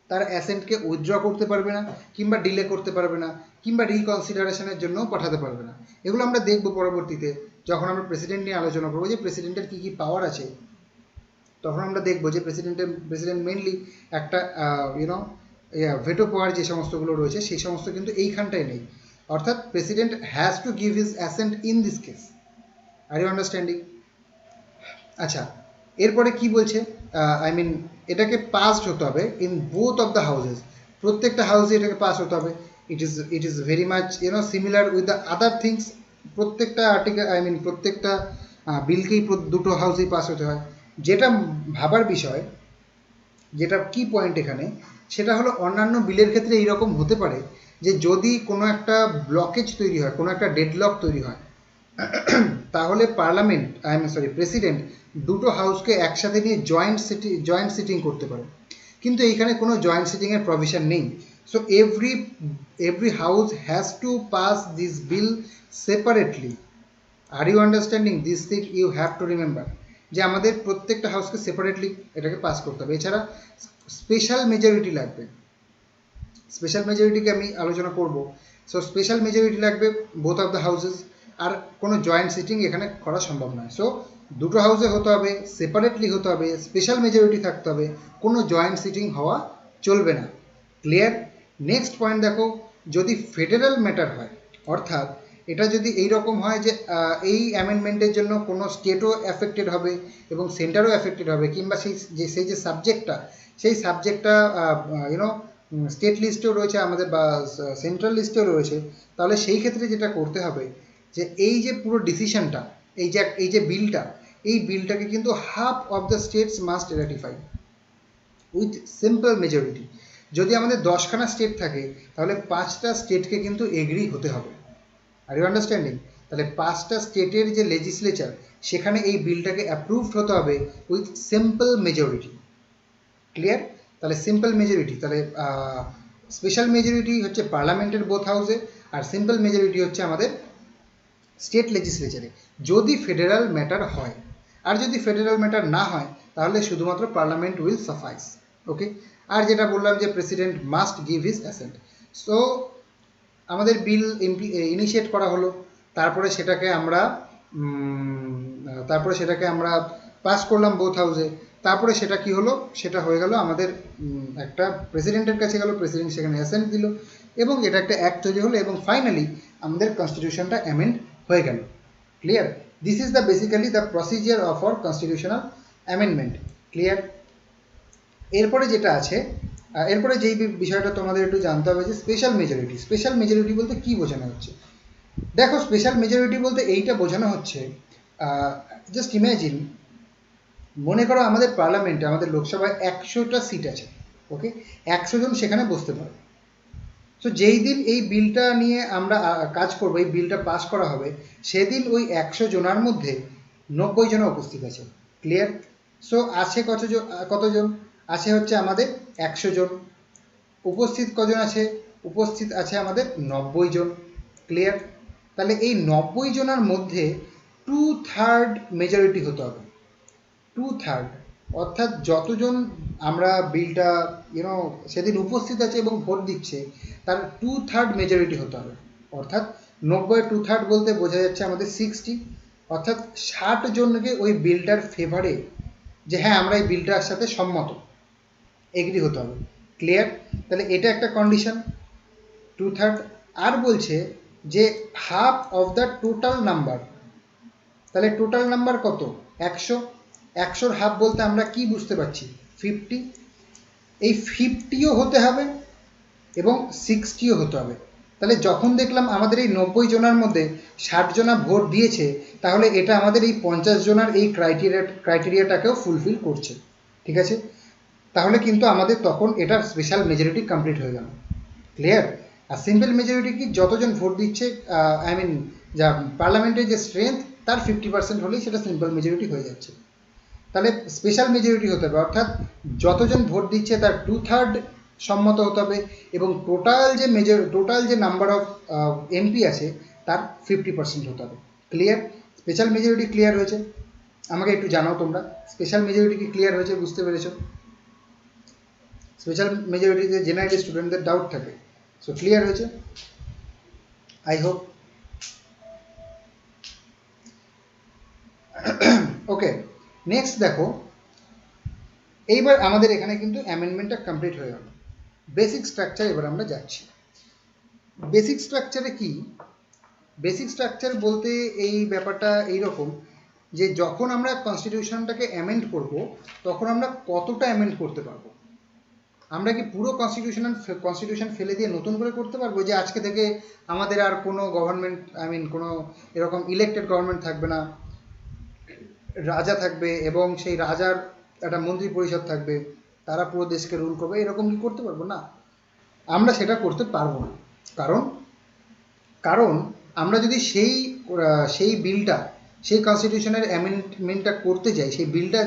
তার অ্যাসেন্টকে উইথড্র করতে পারবে না, কিংবা ডিলে করতে পারবে না, কিংবা রিকনসিডারেশনের জন্যও পাঠাতে পারবে না। এগুলো আমরা দেখব পরবর্তীতে যখন আমরা প্রেসিডেন্ট নিয়ে আলোচনা করবো, যে প্রেসিডেন্টের কী কী পাওয়ার আছে। তখন আমরা দেখবো যে প্রেসিডেন্ট মেনলি একটা ভেটো পাওয়ার যে সমস্তগুলো রয়েছে সেই সমস্ত কিন্তু এইখানটায় নেই। অর্থাৎ president has to give his assent in this case. Are you understanding? আচ্ছা, এরপরে কি বলছে, এটাকে পাসড হতে হবে in both of the houses. প্রত্যেকটা হাউসে এটাকে পাস হতে হবে। It is very much similar with the other things. প্রত্যেকটা আর্টিকেল প্রত্যেকটা বিলকেই দুটো হাউসেই পাস হতে হয়। যেটা ভাবার বিষয়, যেটা কি পয়েন্ট এখানে, সেটা হলো অন্যান্য বিলের ক্ষেত্রে এইরকম হতে পারে যে যদি কোনো একটা ব্লকেজ তৈরি হয়, কোনো একটা ডেডলক তৈরি হয়, তাহলে প্রেসিডেন্ট দুটো হাউসকে একসাথে নিয়ে জয়েন্ট সিটিং করতে পারে। কিন্তু এইখানে কোনো জয়েন্ট সিটিংয়ের প্রভিশন নেই। So every house has to pass this bill separately. Are you understanding this thing? You have to remember যে আমাদের প্রত্যেকটা হাউসকে সেপারেটলি এটাকে পাস করতে হবে। এছাড়া স্পেশাল মেজরিটি লাগবে। স্পেশাল মেজরিটিকে আমি আলোচনা করব। সো স্পেশাল মেজরিটি লাগবে বোথ অফ দ্য হাউসেস, আর কোনো জয়েন্ট সিটিং এখানে করা সম্ভব নয়। সো দুটো হাউসে হতে হবে, সেপারেটলি হতে হবে, স্পেশাল মেজরিটি থাকতে হবে, কোনো জয়েন্ট সিটিং হওয়া চলবে না। ক্লিয়ার? নেক্সট পয়েন্ট দেখো, যদি ফেডারেল ম্যাটার হয়, অর্থাৎ এটা যদি এই রকম হয় যে এই অ্যামেন্ডমেন্টের জন্য কোনো স্টেটও অ্যাফেক্টেড হবে এবং সেন্টারও অ্যাফেক্টেড হবে, কিংবা সেই যে সাবজেক্টটা, সেই সাবজেক্টটা স্টেট লিস্টেও রয়েছে আমাদের বা সেন্ট্রাল লিস্টেও রয়েছে, তাহলে সেই ক্ষেত্রে যেটা করতে হবে যে এই যে পুরো ডিসিশনটা, এই যে বিলটা, এই বিলটাকে কিন্তু half of the states must ratify with simple majority. যদি আমাদের 10খানা স্টেট থাকে তাহলে 5টা স্টেটকে কিন্তু এগ্রি হতে হবে। Are you understanding? তাহলে 5টা স্টেটের যে লেজিসলেচার, সেখানে এই বিলটাকে অ্যাপ্রুভড হতে হবে উইথ সিম্পল মেজরিটি। ক্লিয়ার? তাহলে সিম্পল মেজরিটি, তাহলে স্পেশাল মেজরিটি হচ্ছে পার্লামেন্টের বোথ হাউসে, আর সিম্পল মেজরিটি হচ্ছে আমাদের স্টেট লেজিসলেচারে, যদি ফেডারেল ম্যাটার হয়। আর যদি ফেডারেল ম্যাটার না হয় তাহলে শুধুমাত্র পার্লামেন্ট উইল সাফাইস। ওকে? আর যেটা বললাম যে president must give his accent. So আমাদের বিল ইনিশিয়েট করা হলো, তারপরে সেটাকে আমরা পাস করলাম বোথ হাউসে। তারপরে সেটা কি হলো, সেটা হয়ে গেল আমাদের একটা প্রেসিডেন্টের কাছে গেল, প্রেসিডেন্ট সেখানে অ্যাসেন্ট দিল এবং এটা একটা অ্যাক্ট তৈরি হলো, এবং ফাইনালি আমাদের কনস্টিটিউশনটা অ্যামেন্ড হয়ে গেল। Clear? This is the basically the procedure of our constitutional amendment. Clear? এরপরে যেটা আছে, এরপরে যেই বিষয়টা তোমাদের একটু জানতে হবে যে স্পেশাল মেজরিটি। স্পেশাল মেজরিটি বলতে কি বোঝানো হচ্ছে? দেখো, স্পেশাল মেজরিটি বলতে এইটা বোঝানো হচ্ছে, জাস্ট ইম্যাজিন, মনে করো আমাদের পার্লামেন্টে, আমাদের লোকসভায় 100টা সিট আছে। ওকে? 100 জন সেখানে বসতে পারে। সো যেই দিন এই বিলটা নিয়ে আমরা কাজ করবো, এই বিলটা পাস করা হবে, সেদিন ওই 100 জনের মধ্যে 90 জন উপস্থিত আছে। ক্লিয়ার? সো আছে কতজন আছে হচ্ছে আমাদের 100 জন। উপস্থিত কজন আছে? উপস্থিত আছে আমাদের 90 জন। ক্লিয়ার? তাহলে এই 90 জনের মধ্যে 2/3 মেজরিটি হতে হবে। 2/3, অর্থাৎ যতজন আমরা বিলটা সেদিন উপস্থিত আছে এবং ভোট দিচ্ছে, তার 2/3 মেজরিটি হতে হবে। অর্থাৎ 90 2/3 বলতে বোঝা যাচ্ছে আমাদের 60, অর্থাৎ 60 জনকে ওই বিলটার ফেভারে, যে হ্যাঁ আমরা এই বিলটার সাথে সম্মত, এগ্রি হতে হবে। ক্লিয়ার? তাহলে এটা একটা কন্ডিশন, 2/3। আর বলছে যে half of the total number. তাহলে টোটাল নাম্বার কত? 100। 100-র হাফ বলতে আমরা কি বুঝতে পারছি? 50। এই 50ও হতে হবে এবং 60ও হতে হবে। তাহলে যখন দেখলাম আমাদের এই 90 জনের মধ্যে 60 জনা ভোট দিয়েছে, তাহলে এটা আমাদের এই 50 জনের এই ক্রাইটেরিয়াটাকেও ফুলফিল করছে। ঠিক আছে? তাহলে কিন্তু আমাদের তখন এটার স্পেশাল মেজরিটি কমপ্লিট হয়ে গেল। ক্লিয়ার? আর সিম্পল মেজরিটি কি? যতজন ভোট দিচ্ছে, যা পার্লামেন্টের যে স্ট্রেংথ, তার 50% হলেই সেটা সিম্পল মেজরিটি হয়ে যাচ্ছে। তাহলে স্পেশাল মেজরিটি হতে হবে, অর্থাৎ যতজন ভোট দিচ্ছে তার 2/3 সম্মত হতে হবে, এবং টোটাল যে নাম্বার অফ এমপি আছে তার 50% হতে হবে। ক্লিয়ার? স্পেশাল মেজরিটি ক্লিয়ার হয়েছে? আমাকে একটু জানাও তোমরা, স্পেশাল মেজরিটি কি ক্লিয়ার হয়েছে, বুঝতে পেরেছো? স্পেশাল মেজরিটিতে জেনারেল স্টুডেন্টদের ডাউট থাকে, সো ক্লিয়ার হয়েছে আই হোপ। ওকে, নেক্সট দেখো, এইবার আমাদের এখানে কিন্তু অ্যামেন্ডমেন্টটা কমপ্লিট হয়ে গেল। বেসিক স্ট্রাকচার এবার আমরা যাচ্ছি। বেসিক স্ট্রাকচারে কি? বেসিক স্ট্রাকচার বলতে এই ব্যাপারটা এইরকম যে যখন আমরা কনস্টিটিউশনটাকে অ্যামেন্ড করব তখন আমরা কতটা অ্যামেন্ড করতে পারবো। আমরা কি পুরো কনস্টিটিউশন ফেলে দিয়ে নতুন করে করতে পারবো, যে আজকে থেকে আমাদের আর কোনো গভর্নমেন্ট কোনো এরকম ইলেক্টেড গভর্নমেন্ট থাকবে না, রাজা থাকবে এবং সেই রাজার একটা মন্ত্রী পরিষদ থাকবে, তারা পুরো দেশকে রুল করবে, এরকম কি করতে পারবো? না, আমরা সেটা করতে পারবো না। কারণ আমরা যদি সেই বিলটা, সেই কনস্টিটিউশনের অ্যামেন্ডমেন্টটা করতে যাই, সেই বিলটা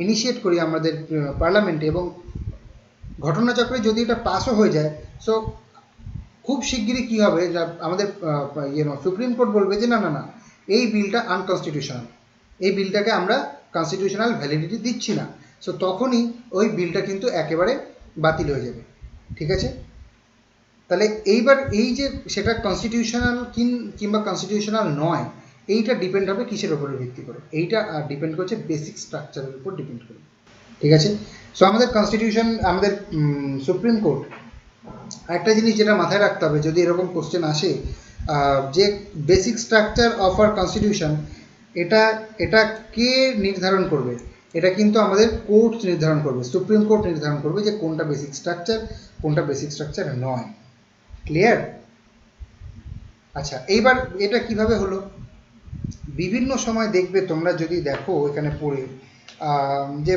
ইনিশিয়েট করি আমাদের পার্লামেন্টে, এবং ঘটনাচক্রে যদি এটা পাসও হয়ে যায়, সো খুব শিগগিরই কী হবে, আমাদের সুপ্রিম কোর্ট বলবে যে না না না, এই বিলটা আনকনস্টিটিউশনাল, এই বিলটাকে আমরা কনস্টিটিউশনাল ভ্যালিডিটি দিচ্ছি না। সো তখনই ওই বিলটা কিন্তু একেবারে বাতিল হয়ে যাবে। ঠিক আছে? তাহলে এইবার এই যে সেটা কনস্টিটিউশনাল কিংবা কনস্টিটিউশনাল নয়, এইটা ডিপেন্ড হবে কিসের উপরে ভিত্তি করে? এইটা ডিপেন্ড করছে বেসিক স্ট্রাকচারের উপর ডিপেন্ড করে। ঠিক আছে? সো আমাদের কনস্টিটিউশন, আমাদের সুপ্রিম কোর্ট একটা জিনিস যেটা মাথায় রাখতে হবে যদি এরকম কোশ্চেন আসে, যে basic structure of our constitution, এটা কে নির্ধারণ করবে? এটা কিন্তু আমাদের কোর্ট নির্ধারণ করবে, সুপ্রিম কোর্ট নির্ধারণ করবে যে কোনটা বেসিক স্ট্রাকচার, কোনটা বেসিক স্ট্রাকচার নয়। ক্লিয়ার? আচ্ছা, এইবার এটা কিভাবে হলো? বিভিন্ন সময় দেখবে তোমরা যদি দেখো এখানে পড়ে, যে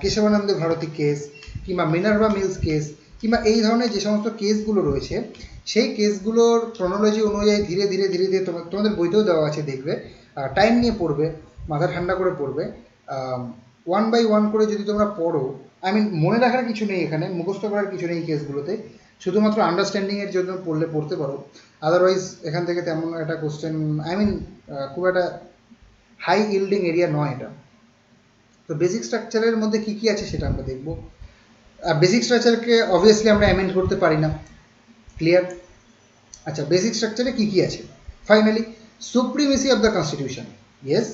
কেশবানন্দ ভারতী কেস কিংবা মিনার্ভা মিলস কেস কিংবা এই ধরনের যে সমস্ত কেসগুলো রয়েছে, সেই কেসগুলোর ক্রোনোলজি অনুযায়ী ধীরে ধীরে ধীরে ধীরে তোমাদের বইতেও দেওয়া আছে, দেখবে টাইম নিয়ে পড়বে, মাথা ঠান্ডা করে পড়বে, 1 by 1 করে যদি তোমরা পড়ো, মনে রাখার কিছু নেই, এখানে মুখস্থ করার কিছু নেই কেসগুলোতে, শুধুমাত্র আন্ডারস্ট্যান্ডিংয়ের জন্য পড়তে পারো। আদারওয়াইজ এখান থেকে তেমন একটা কোশ্চেন খুব একটা হাই ইল্ডিং এরিয়া নয় এটা। তো বেসিক স্ট্রাকচারের মধ্যে কি কি আছে সেটা আমরা দেখব। বেসিক স্ট্রাকচারকে অবভিয়াসলি আমরা অ্যামেন্ড করতে পারি না। ক্লিয়ার? আচ্ছা, বেসিক স্ট্রাকচারে কি কি আছে? Finally, supremacy of the constitution. Yes,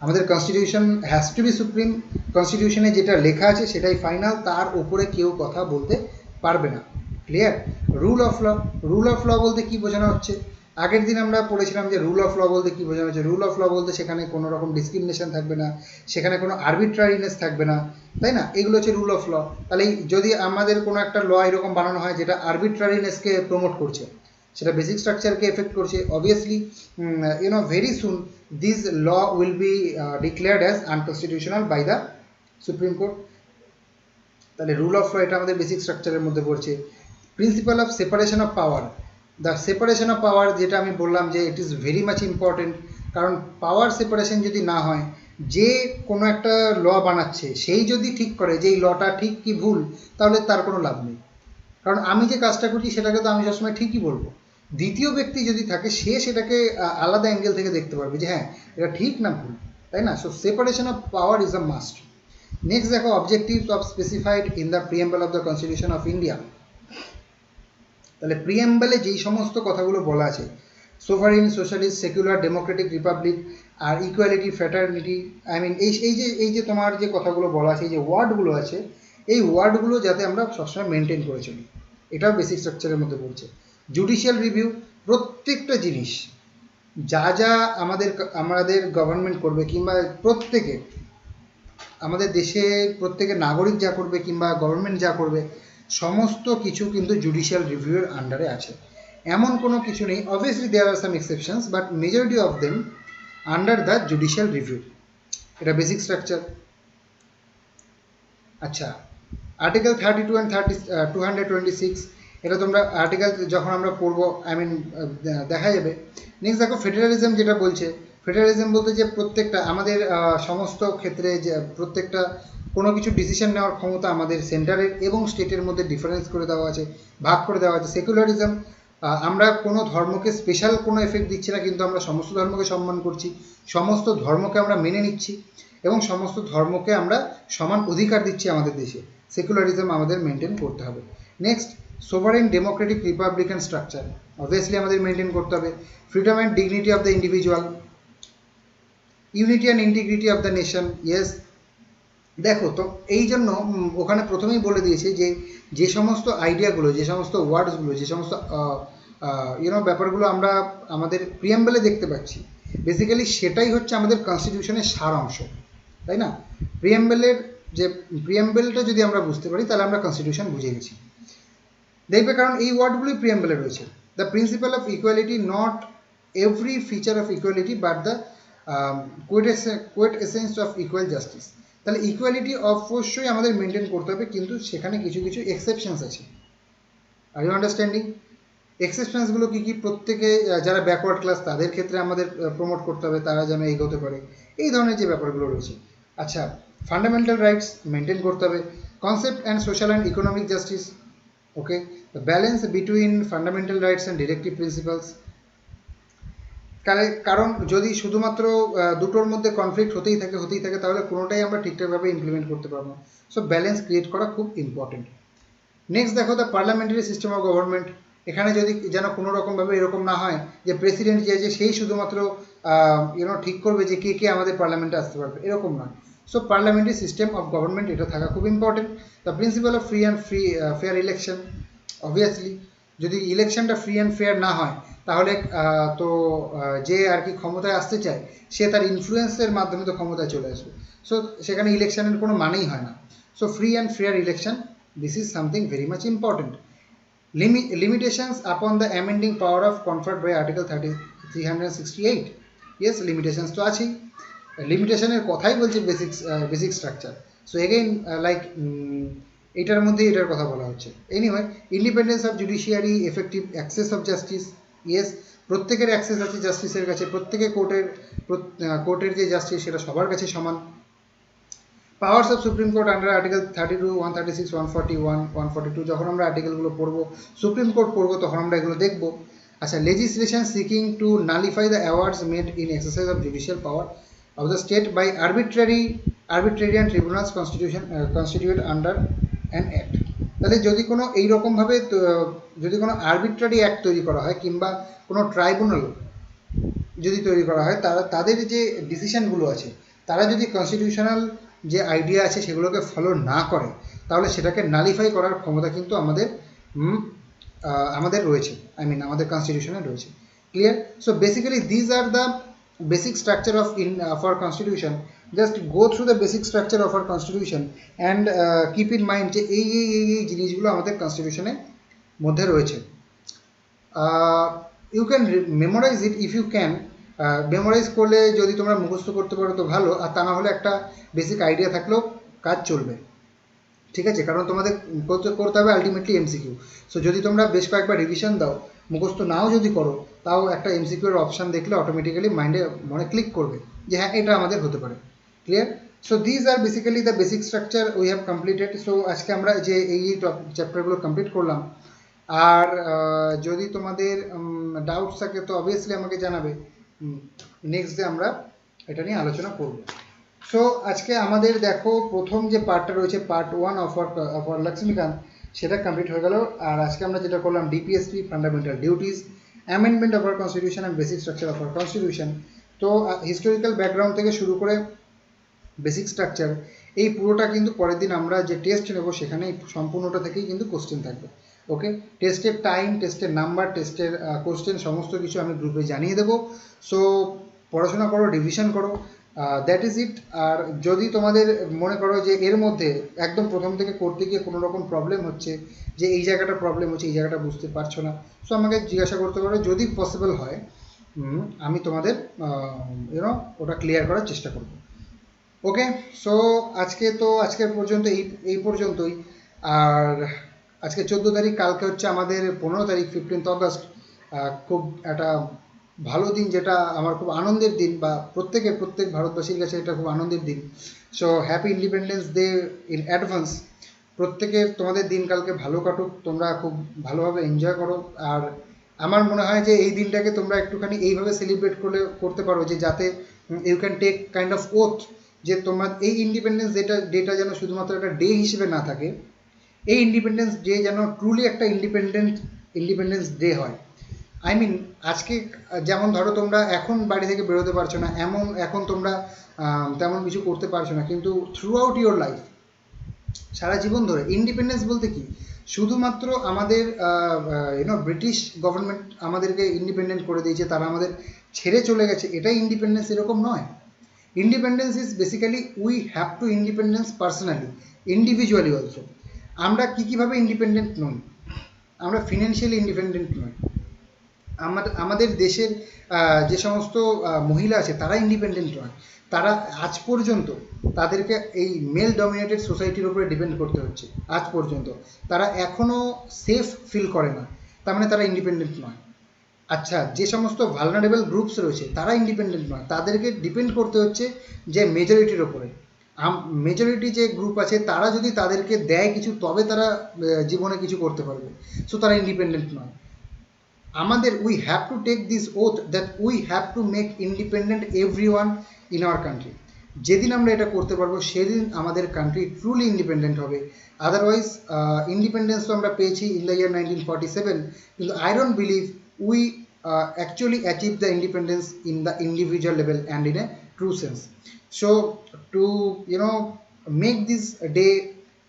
আমাদের constitution has to be supreme. কনস্টিটিউশনে যেটা লেখা আছে সেটাই ফাইনাল, তার উপরে কেউ কথা বলতে পারবে না। Clear? Rule of law. Rule of law বলতে কি বোঝানো হচ্ছে? আগের দিন আমরা পড়েছিলাম যে রুল অফ ল বলতে কি বোঝানো হচ্ছে। রুল অফ ল বলতে সেখানে কোনো রকম ডিসক্রিমিনেশন থাকবে না, সেখানে কোনো আরবিট্রারিনেস থাকবে না, তাই না? এগুলো হচ্ছে রুল অফ ল। তাহলে যদি আমাদের কোনো একটা ল এরকম বানানো হয় যেটা আরবিট্রারিনেসকে প্রমোট করছে, সেটা বেসিক স্ট্রাকচারকে এফেক্ট করছে, obviously very soon this law will be declared as unconstitutional by the Supreme Court. তাহলে রুল অফ ল এটা আমাদের বেসিক স্ট্রাকচারের মধ্যে পড়ছে। Principle of separation of power, the separation of power, যেটা আমি বললাম যে it is very much important, কারণ পাওয়ার সেপারেশন যদি না হয়, যে কোনো একটা ল বানাচ্ছে সেই যদি ঠিক করে যে এই লটা ঠিক কি ভুল, তাহলে তার কোনো লাভ নেই। কারণ আমি যে কাজটা করছি সেটাকে তো আমি সবসময় ঠিকই বলবো, দ্বিতীয় ব্যক্তি যদি থাকে সে সেটাকে আলাদা অ্যাঙ্গেল থেকে দেখতে পারবে যে হ্যাঁ এটা ঠিক না ভুল, তাই না? So separation of power is a must. Next দেখো, objectives of specified in the preamble of the constitution of India. তাহলে প্রিএম্বলে যেই সমস্ত কথাগুলো বলা আছে, sovereign, socialist, secular, democratic, republic, আর ইকুয়ালিটি, ফ্র্যাটার্নিটি, এই যে তোমার যে কথাগুলো বলা আছে, এই যে ওয়ার্ডগুলো আছে, এই ওয়ার্ডগুলো যাতে আমরা সবসময় মেনটেন করে চলি, এটাও বেসিক স্ট্রাকচারের মধ্যে পড়ছে। জুডিশিয়াল রিভিউ, প্রত্যেকটা জিনিস যা যা আমাদের গভর্নমেন্ট করবে কিংবা প্রত্যেকে আমাদের দেশে প্রত্যেকের নাগরিক যা করবে কিংবা গভর্নমেন্ট যা করবে, সমস্ত কিছু কিন্তু জুডিশিয়াল রিভিউয়ের আন্ডারে আছে। এমন কোনো কিছু নেই, obviously there are some exceptions, but majority of them under the judicial review. এটা বেসিক স্ট্রাকচার। আচ্ছা, আর্টিকেল 32 অ্যান্ড 226, এটা তোমরা আর্টিকেল যখন আমরা পড়বো দেখা যাবে। নেক্সট দেখো, ফেডারালিজম যেটা বলছে, ফেডারেলিজম বলতে যে প্রত্যেকটা আমাদের সমস্ত ক্ষেত্রে যে প্রত্যেকটা কোনো কিছু ডিসিশন নেওয়ার ক্ষমতা আমাদের সেন্টারের এবং স্টেটের মধ্যে ডিফারেন্স করে দেওয়া আছে, ভাগ করে দেওয়া আছে। সেকুলারিজম, আমরা কোনো ধর্মকে স্পেশাল কোনো এফেক্ট দিচ্ছি না, কিন্তু আমরা সমস্ত ধর্মকে সম্মান করছি, সমস্ত ধর্মকে আমরা মেনে নিচ্ছি এবং সমস্ত ধর্মকে আমরা সমান অধিকার দিচ্ছি আমাদের দেশে। সেকুলারিজম আমাদের মেনটেন করতে হবে। Next, sovereign Democratic Republican structure obviously আমাদের মেনটেন করতে হবে। Freedom and dignity of the individual, unity and integrity of the nation. Yes, দেখো তো এই জন্য ওখানে প্রথমেই বলে দিয়েছে যে যে সমস্ত আইডিয়াগুলো, যে সমস্ত ওয়ার্ডসগুলো, যে সমস্ত ব্যাপারগুলো আমরা আমাদের প্রিয়াম্বেলে দেখতে পাচ্ছি, বেসিক্যালি সেটাই হচ্ছে আমাদের কনস্টিটিউশনের সার অংশ, তাই না? প্রিয়াম্বেলের যে প্রিয়াম্বেলটা যদি আমরা বুঝতে পারি তাহলে আমরা কনস্টিটিউশন বুঝে গেছি। দেখবে কারণ এই ওয়ার্ডগুলোই প্রিয়াম্বেলে রয়েছে। The principle of equality, not every feature of equality but the quintessence of equal justice. তাহলে ইকুয়ালিটি অবশ্যই আমাদের মেনটেন করতে হবে, কিন্তু সেখানে কিছু কিছু এক্সেপশনস আছে। Are you understanding? এক্সেপশনসগুলো কী কী? প্রত্যেকে যারা ব্যাকওয়ার্ড ক্লাস তাদের ক্ষেত্রে আমাদের প্রমোট করতে হবে, তারা যেন এগোতে পারে, এই ধরনের যে ব্যাপারগুলো রয়েছে। আচ্ছা, ফান্ডামেন্টাল রাইটস মেনটেন করতে হবে। Concept and social and economic justice, okay, the balance between fundamental rights and directive principles. কারণ যদি শুধুমাত্র দুটোর মধ্যে কনফ্লিক্ট হতেই থাকে তাহলে কোনোটাই আমরা ঠিকঠাকভাবে ইমপ্লিমেন্ট করতে পারবো না। সো ব্যালেন্স ক্রিয়েট করা খুব ইম্পর্টেন্ট। নেক্সট দেখো, the parliamentary system of government. এখানে যদি যেন কোনো রকমভাবে এরকম না হয় যে প্রেসিডেন্ট যে আছে সেই শুধুমাত্র ঠিক করবে যে কে কে আমাদের পার্লামেন্টে আসতে পারবে, এরকম নয়। So parliamentary system of government এটা থাকা খুব important. The principle of free and fair election, obviously যদি ইলেকশনটা ফ্রি অ্যান্ড ফেয়ার না হয় তাহলে তো যে আর কি ক্ষমতায় আসতে চায় সে তার ইনফ্লুয়েন্সের মাধ্যমে তো ক্ষমতায় চলে আসবে। সো সেখানে ইলেকশনের কোনো মানেই হয় না। So free and fair election, this is something very much important. Limitations upon the amending power of conferred by Article 368. Yes, limitations তো আছেই, লিমিটেশনের কথাই বলছে basic structure. So again like এটার মধ্যে এটার কথা বলা হচ্ছে। Anyway, independence of judiciary, effective access of justice. Yes, প্রত্যেকের অ্যাক্সেস আছে জাস্টিসের কাছে, প্রত্যেকে কোর্টের যে জাস্টিস সেটা সবার কাছে সমান। Powers of supreme court under article 32, 136, 141, 142, যখন আমরা আর্টিকেলগুলো পড়বো, সুপ্রিম কোর্ট পড়বো, তখন আমরা এগুলো দেখবো। আচ্ছা, legislation seeking to nullify the awards made in exercise of judicial power of the state by arbitration tribunals constitute under an act. তাহলে যদি কোনো এইরকমভাবে যদি কোনো আরবিট্রারি অ্যাক্ট তৈরি করা হয় কিংবা কোনো ট্রাইব্যুনাল যদি তৈরি করা হয়, তাদের যে ডিসিশনগুলো আছে তারা যদি কনস্টিটিউশনাল যে আইডিয়া আছে সেগুলোকে ফলো না করে, তাহলে সেটাকে নালিফাই করার ক্ষমতা কিন্তু আমাদের রয়েছে, আমাদের কনস্টিটিউশনে রয়েছে। Clear? So basically these are the basic structure of our constitution. Just go through the basic structure of our constitution and keep in mind যে এই জিনিসগুলো আমাদের কনস্টিটিউশনের মধ্যে রয়েছে। You can memorize it if you can. Memorize করলে যদি তোমরা মুখস্থ করতে পারো তো ভালো, আর তা না হলে একটা বেসিক আইডিয়া থাকলেও কাজ চলবে, ঠিক আছে? কারণ তোমাদের করতে হবে আলটিমেটলি এমসিকিউ। সো যদি তোমরা বেশ কয়েকবার রিভিশন দাও, মুখস্থ নাও যদি করো, তাও একটা এমসিকিউর অপশান দেখলে অটোমেটিক্যালি মনে ক্লিক করবে যে হ্যাঁ এটা আমাদের হতে পারে। Clear? So these are basically the basic structure we have completed. So আজকে আমরা যে এই চ্যাপ্টারগুলো কমপ্লিট করলাম। আর যদি তোমাদের ডাউটস থাকে তো অবভিয়াসলি আমাকে জানাবে, নেক্সট ডে আমরা এটা নিয়ে আলোচনা করব। সো আজকে আমাদের দেখো প্রথম যে পার্টটা রয়েছে, পার্ট 1 অফ আওয়ার লক্ষ্মীকান্ত, সেটা কমপ্লিট হয়ে গেল। আর আজকে আমরা যেটা করলাম DPSP, fundamental duties, amendment of our constitution and basic structure of our constitution. তো হিস্টোরিক্যাল ব্যাকগ্রাউন্ড থেকে শুরু করে বেসিক স্ট্রাকচার, এই পুরোটা কিন্তু পরের দিন আমরা যে টেস্ট নেব সেখানে সম্পূর্ণটা থেকেই কিন্তু কোশ্চেন থাকবে। ওকে, টেস্টের টাইম, টেস্টের নাম্বার, টেস্টের কোশ্চেন সমস্ত কিছু আমি গ্রুপে জানিয়ে দেবো। সো পড়াশোনা করো, রিভিশন করো, দ্যাট ইজ ইট। আর যদি তোমাদের মনে করো যে এর মধ্যে একদম প্রথম থেকে করতে গিয়ে কোনো রকম প্রবলেম হচ্ছে, যে এই জায়গাটা প্রবলেম হচ্ছে, এই জায়গাটা বুঝতে পারছো না, সো আমাকে জিজ্ঞাসা করতে পারো, যদি পসিবল হয় আমি তোমাদের ওটা ক্লিয়ার করার চেষ্টা করব। ওকে, সো আজকের পর্যন্ত এই পর্যন্তই। আর আজকে 14 তারিখ, কালকে হচ্ছে আমাদের 15 তারিখ, 15th অগস্ট। খুব একটা ভালো দিন, যেটা আমার খুব আনন্দের দিন, বা প্রত্যেক ভারতবাসীর কাছে এটা খুব আনন্দের দিন। So happy independence day in advance. প্রত্যেকের তোমাদের দিনকালকে ভালো কাটুক, তোমরা খুব ভালোভাবে এনজয় করো। আর আমার মনে হয় যে এই দিনটাকে তোমরা একটুখানি এইভাবে সেলিব্রেট করতে পারো, যে যাতে you can take kind of oath, যে তোমার এই ইন্ডিপেন্ডেন্স ডেটা যেন শুধুমাত্র একটা ডে হিসেবে না থাকে, এই ইন্ডিপেন্ডেন্স ডে যেন ট্রুলি একটা ইন্ডিপেন্ডেন্স ডে হয়। আই মিন, আজকে যেমন ধরো তোমরা এখন বাড়ি থেকে বেরোতে পারছো না, এখন তোমরা তেমন কিছু করতে পারছো না, কিন্তু থ্রু আউট ইউর লাইফ, সারা জীবন ধরে ইন্ডিপেন্ডেন্স বলতে কি, শুধুমাত্র আমাদের ব্রিটিশ গভর্নমেন্ট আমাদেরকে ইন্ডিপেন্ডেন্ট করে দিয়েছে, তারা আমাদের ছেড়ে চলে গেছে, এটাই ইন্ডিপেন্ডেন্স এরকম নয়। Independence is basically we have two independence personally, individually also. আমরা কীভাবে ইন্ডিপেন্ডেন্ট নই? আমরা ফিনান্সিয়ালি ইন্ডিপেন্ডেন্ট নই। আমাদের দেশের যে সমস্ত মহিলা আছে তারা ইন্ডিপেন্ডেন্ট নয়, তারা আজ পর্যন্ত তাদেরকে এই মেল ডমিনেটেড সোসাইটির উপরে ডিপেন্ড করতে হচ্ছে। আজ পর্যন্ত তারা এখনও সেফ ফিল করে না, তার মানে তারা ইন্ডিপেন্ডেন্ট নয়। আচ্ছা, যে সমস্ত ভালনারেবল গ্রুপস রয়েছে তারা ইন্ডিপেন্ডেন্ট নয়, তাদেরকে ডিপেন্ড করতে হচ্ছে যে মেজরিটির ওপরে। মেজরিটি যে গ্রুপ আছে তারা যদি তাদেরকে দেয় কিছু, তবে তারা জীবনে কিছু করতে পারবে। সো তারা ইন্ডিপেন্ডেন্ট নয়। আমাদের we have to take this oath that we have to make independent everyone in our country. যেদিন আমরা এটা করতে পারবো সেদিন আমাদের কান্ট্রি ট্রুলি ইন্ডিপেন্ডেন্ট হবে। আদারওয়াইজ ইন্ডিপেন্ডেন্স তো আমরা পেয়েছি ইন দ্য ইয়ার 1947, কিন্তু I don't believe we actually achieve the independence in the individual level and in a true sense. So to make this day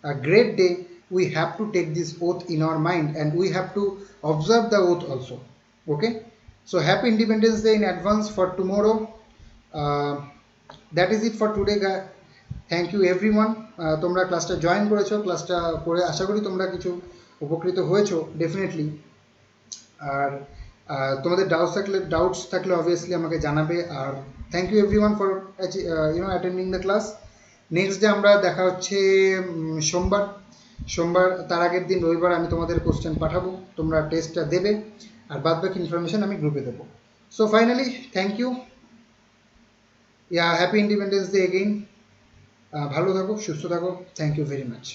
a great day, we have to take this oath in our mind and we have to observe the oath also. Okay, so happy Independence Day in advance for tomorrow. That is it for today, guys. Thank you everyone. তোমরা ক্লাসটা জয়েন করেছো, ক্লাসটা করে আশা করি তোমরা কিছু উপকৃত হয়েছো ডেফিনেটলি। আর তোমাদের ডাউটস থাকলে অবভিয়াসলি আমাকে জানাবে। আর thank you everyone for attending the class. Next day আমরা দেখা হচ্ছে সোমবার, তার আগের দিন রবিবার আমি তোমাদের কোশ্চেন পাঠাবো, তোমরা টেস্টটা দেবে, আর বাদ বাকি ইনফরমেশন আমি গ্রুপে দেবো। So finally thank you, happy independence day again. ভালো থাকো, সুস্থ থাকো, থ্যাংক ইউ ভেরি মাচ।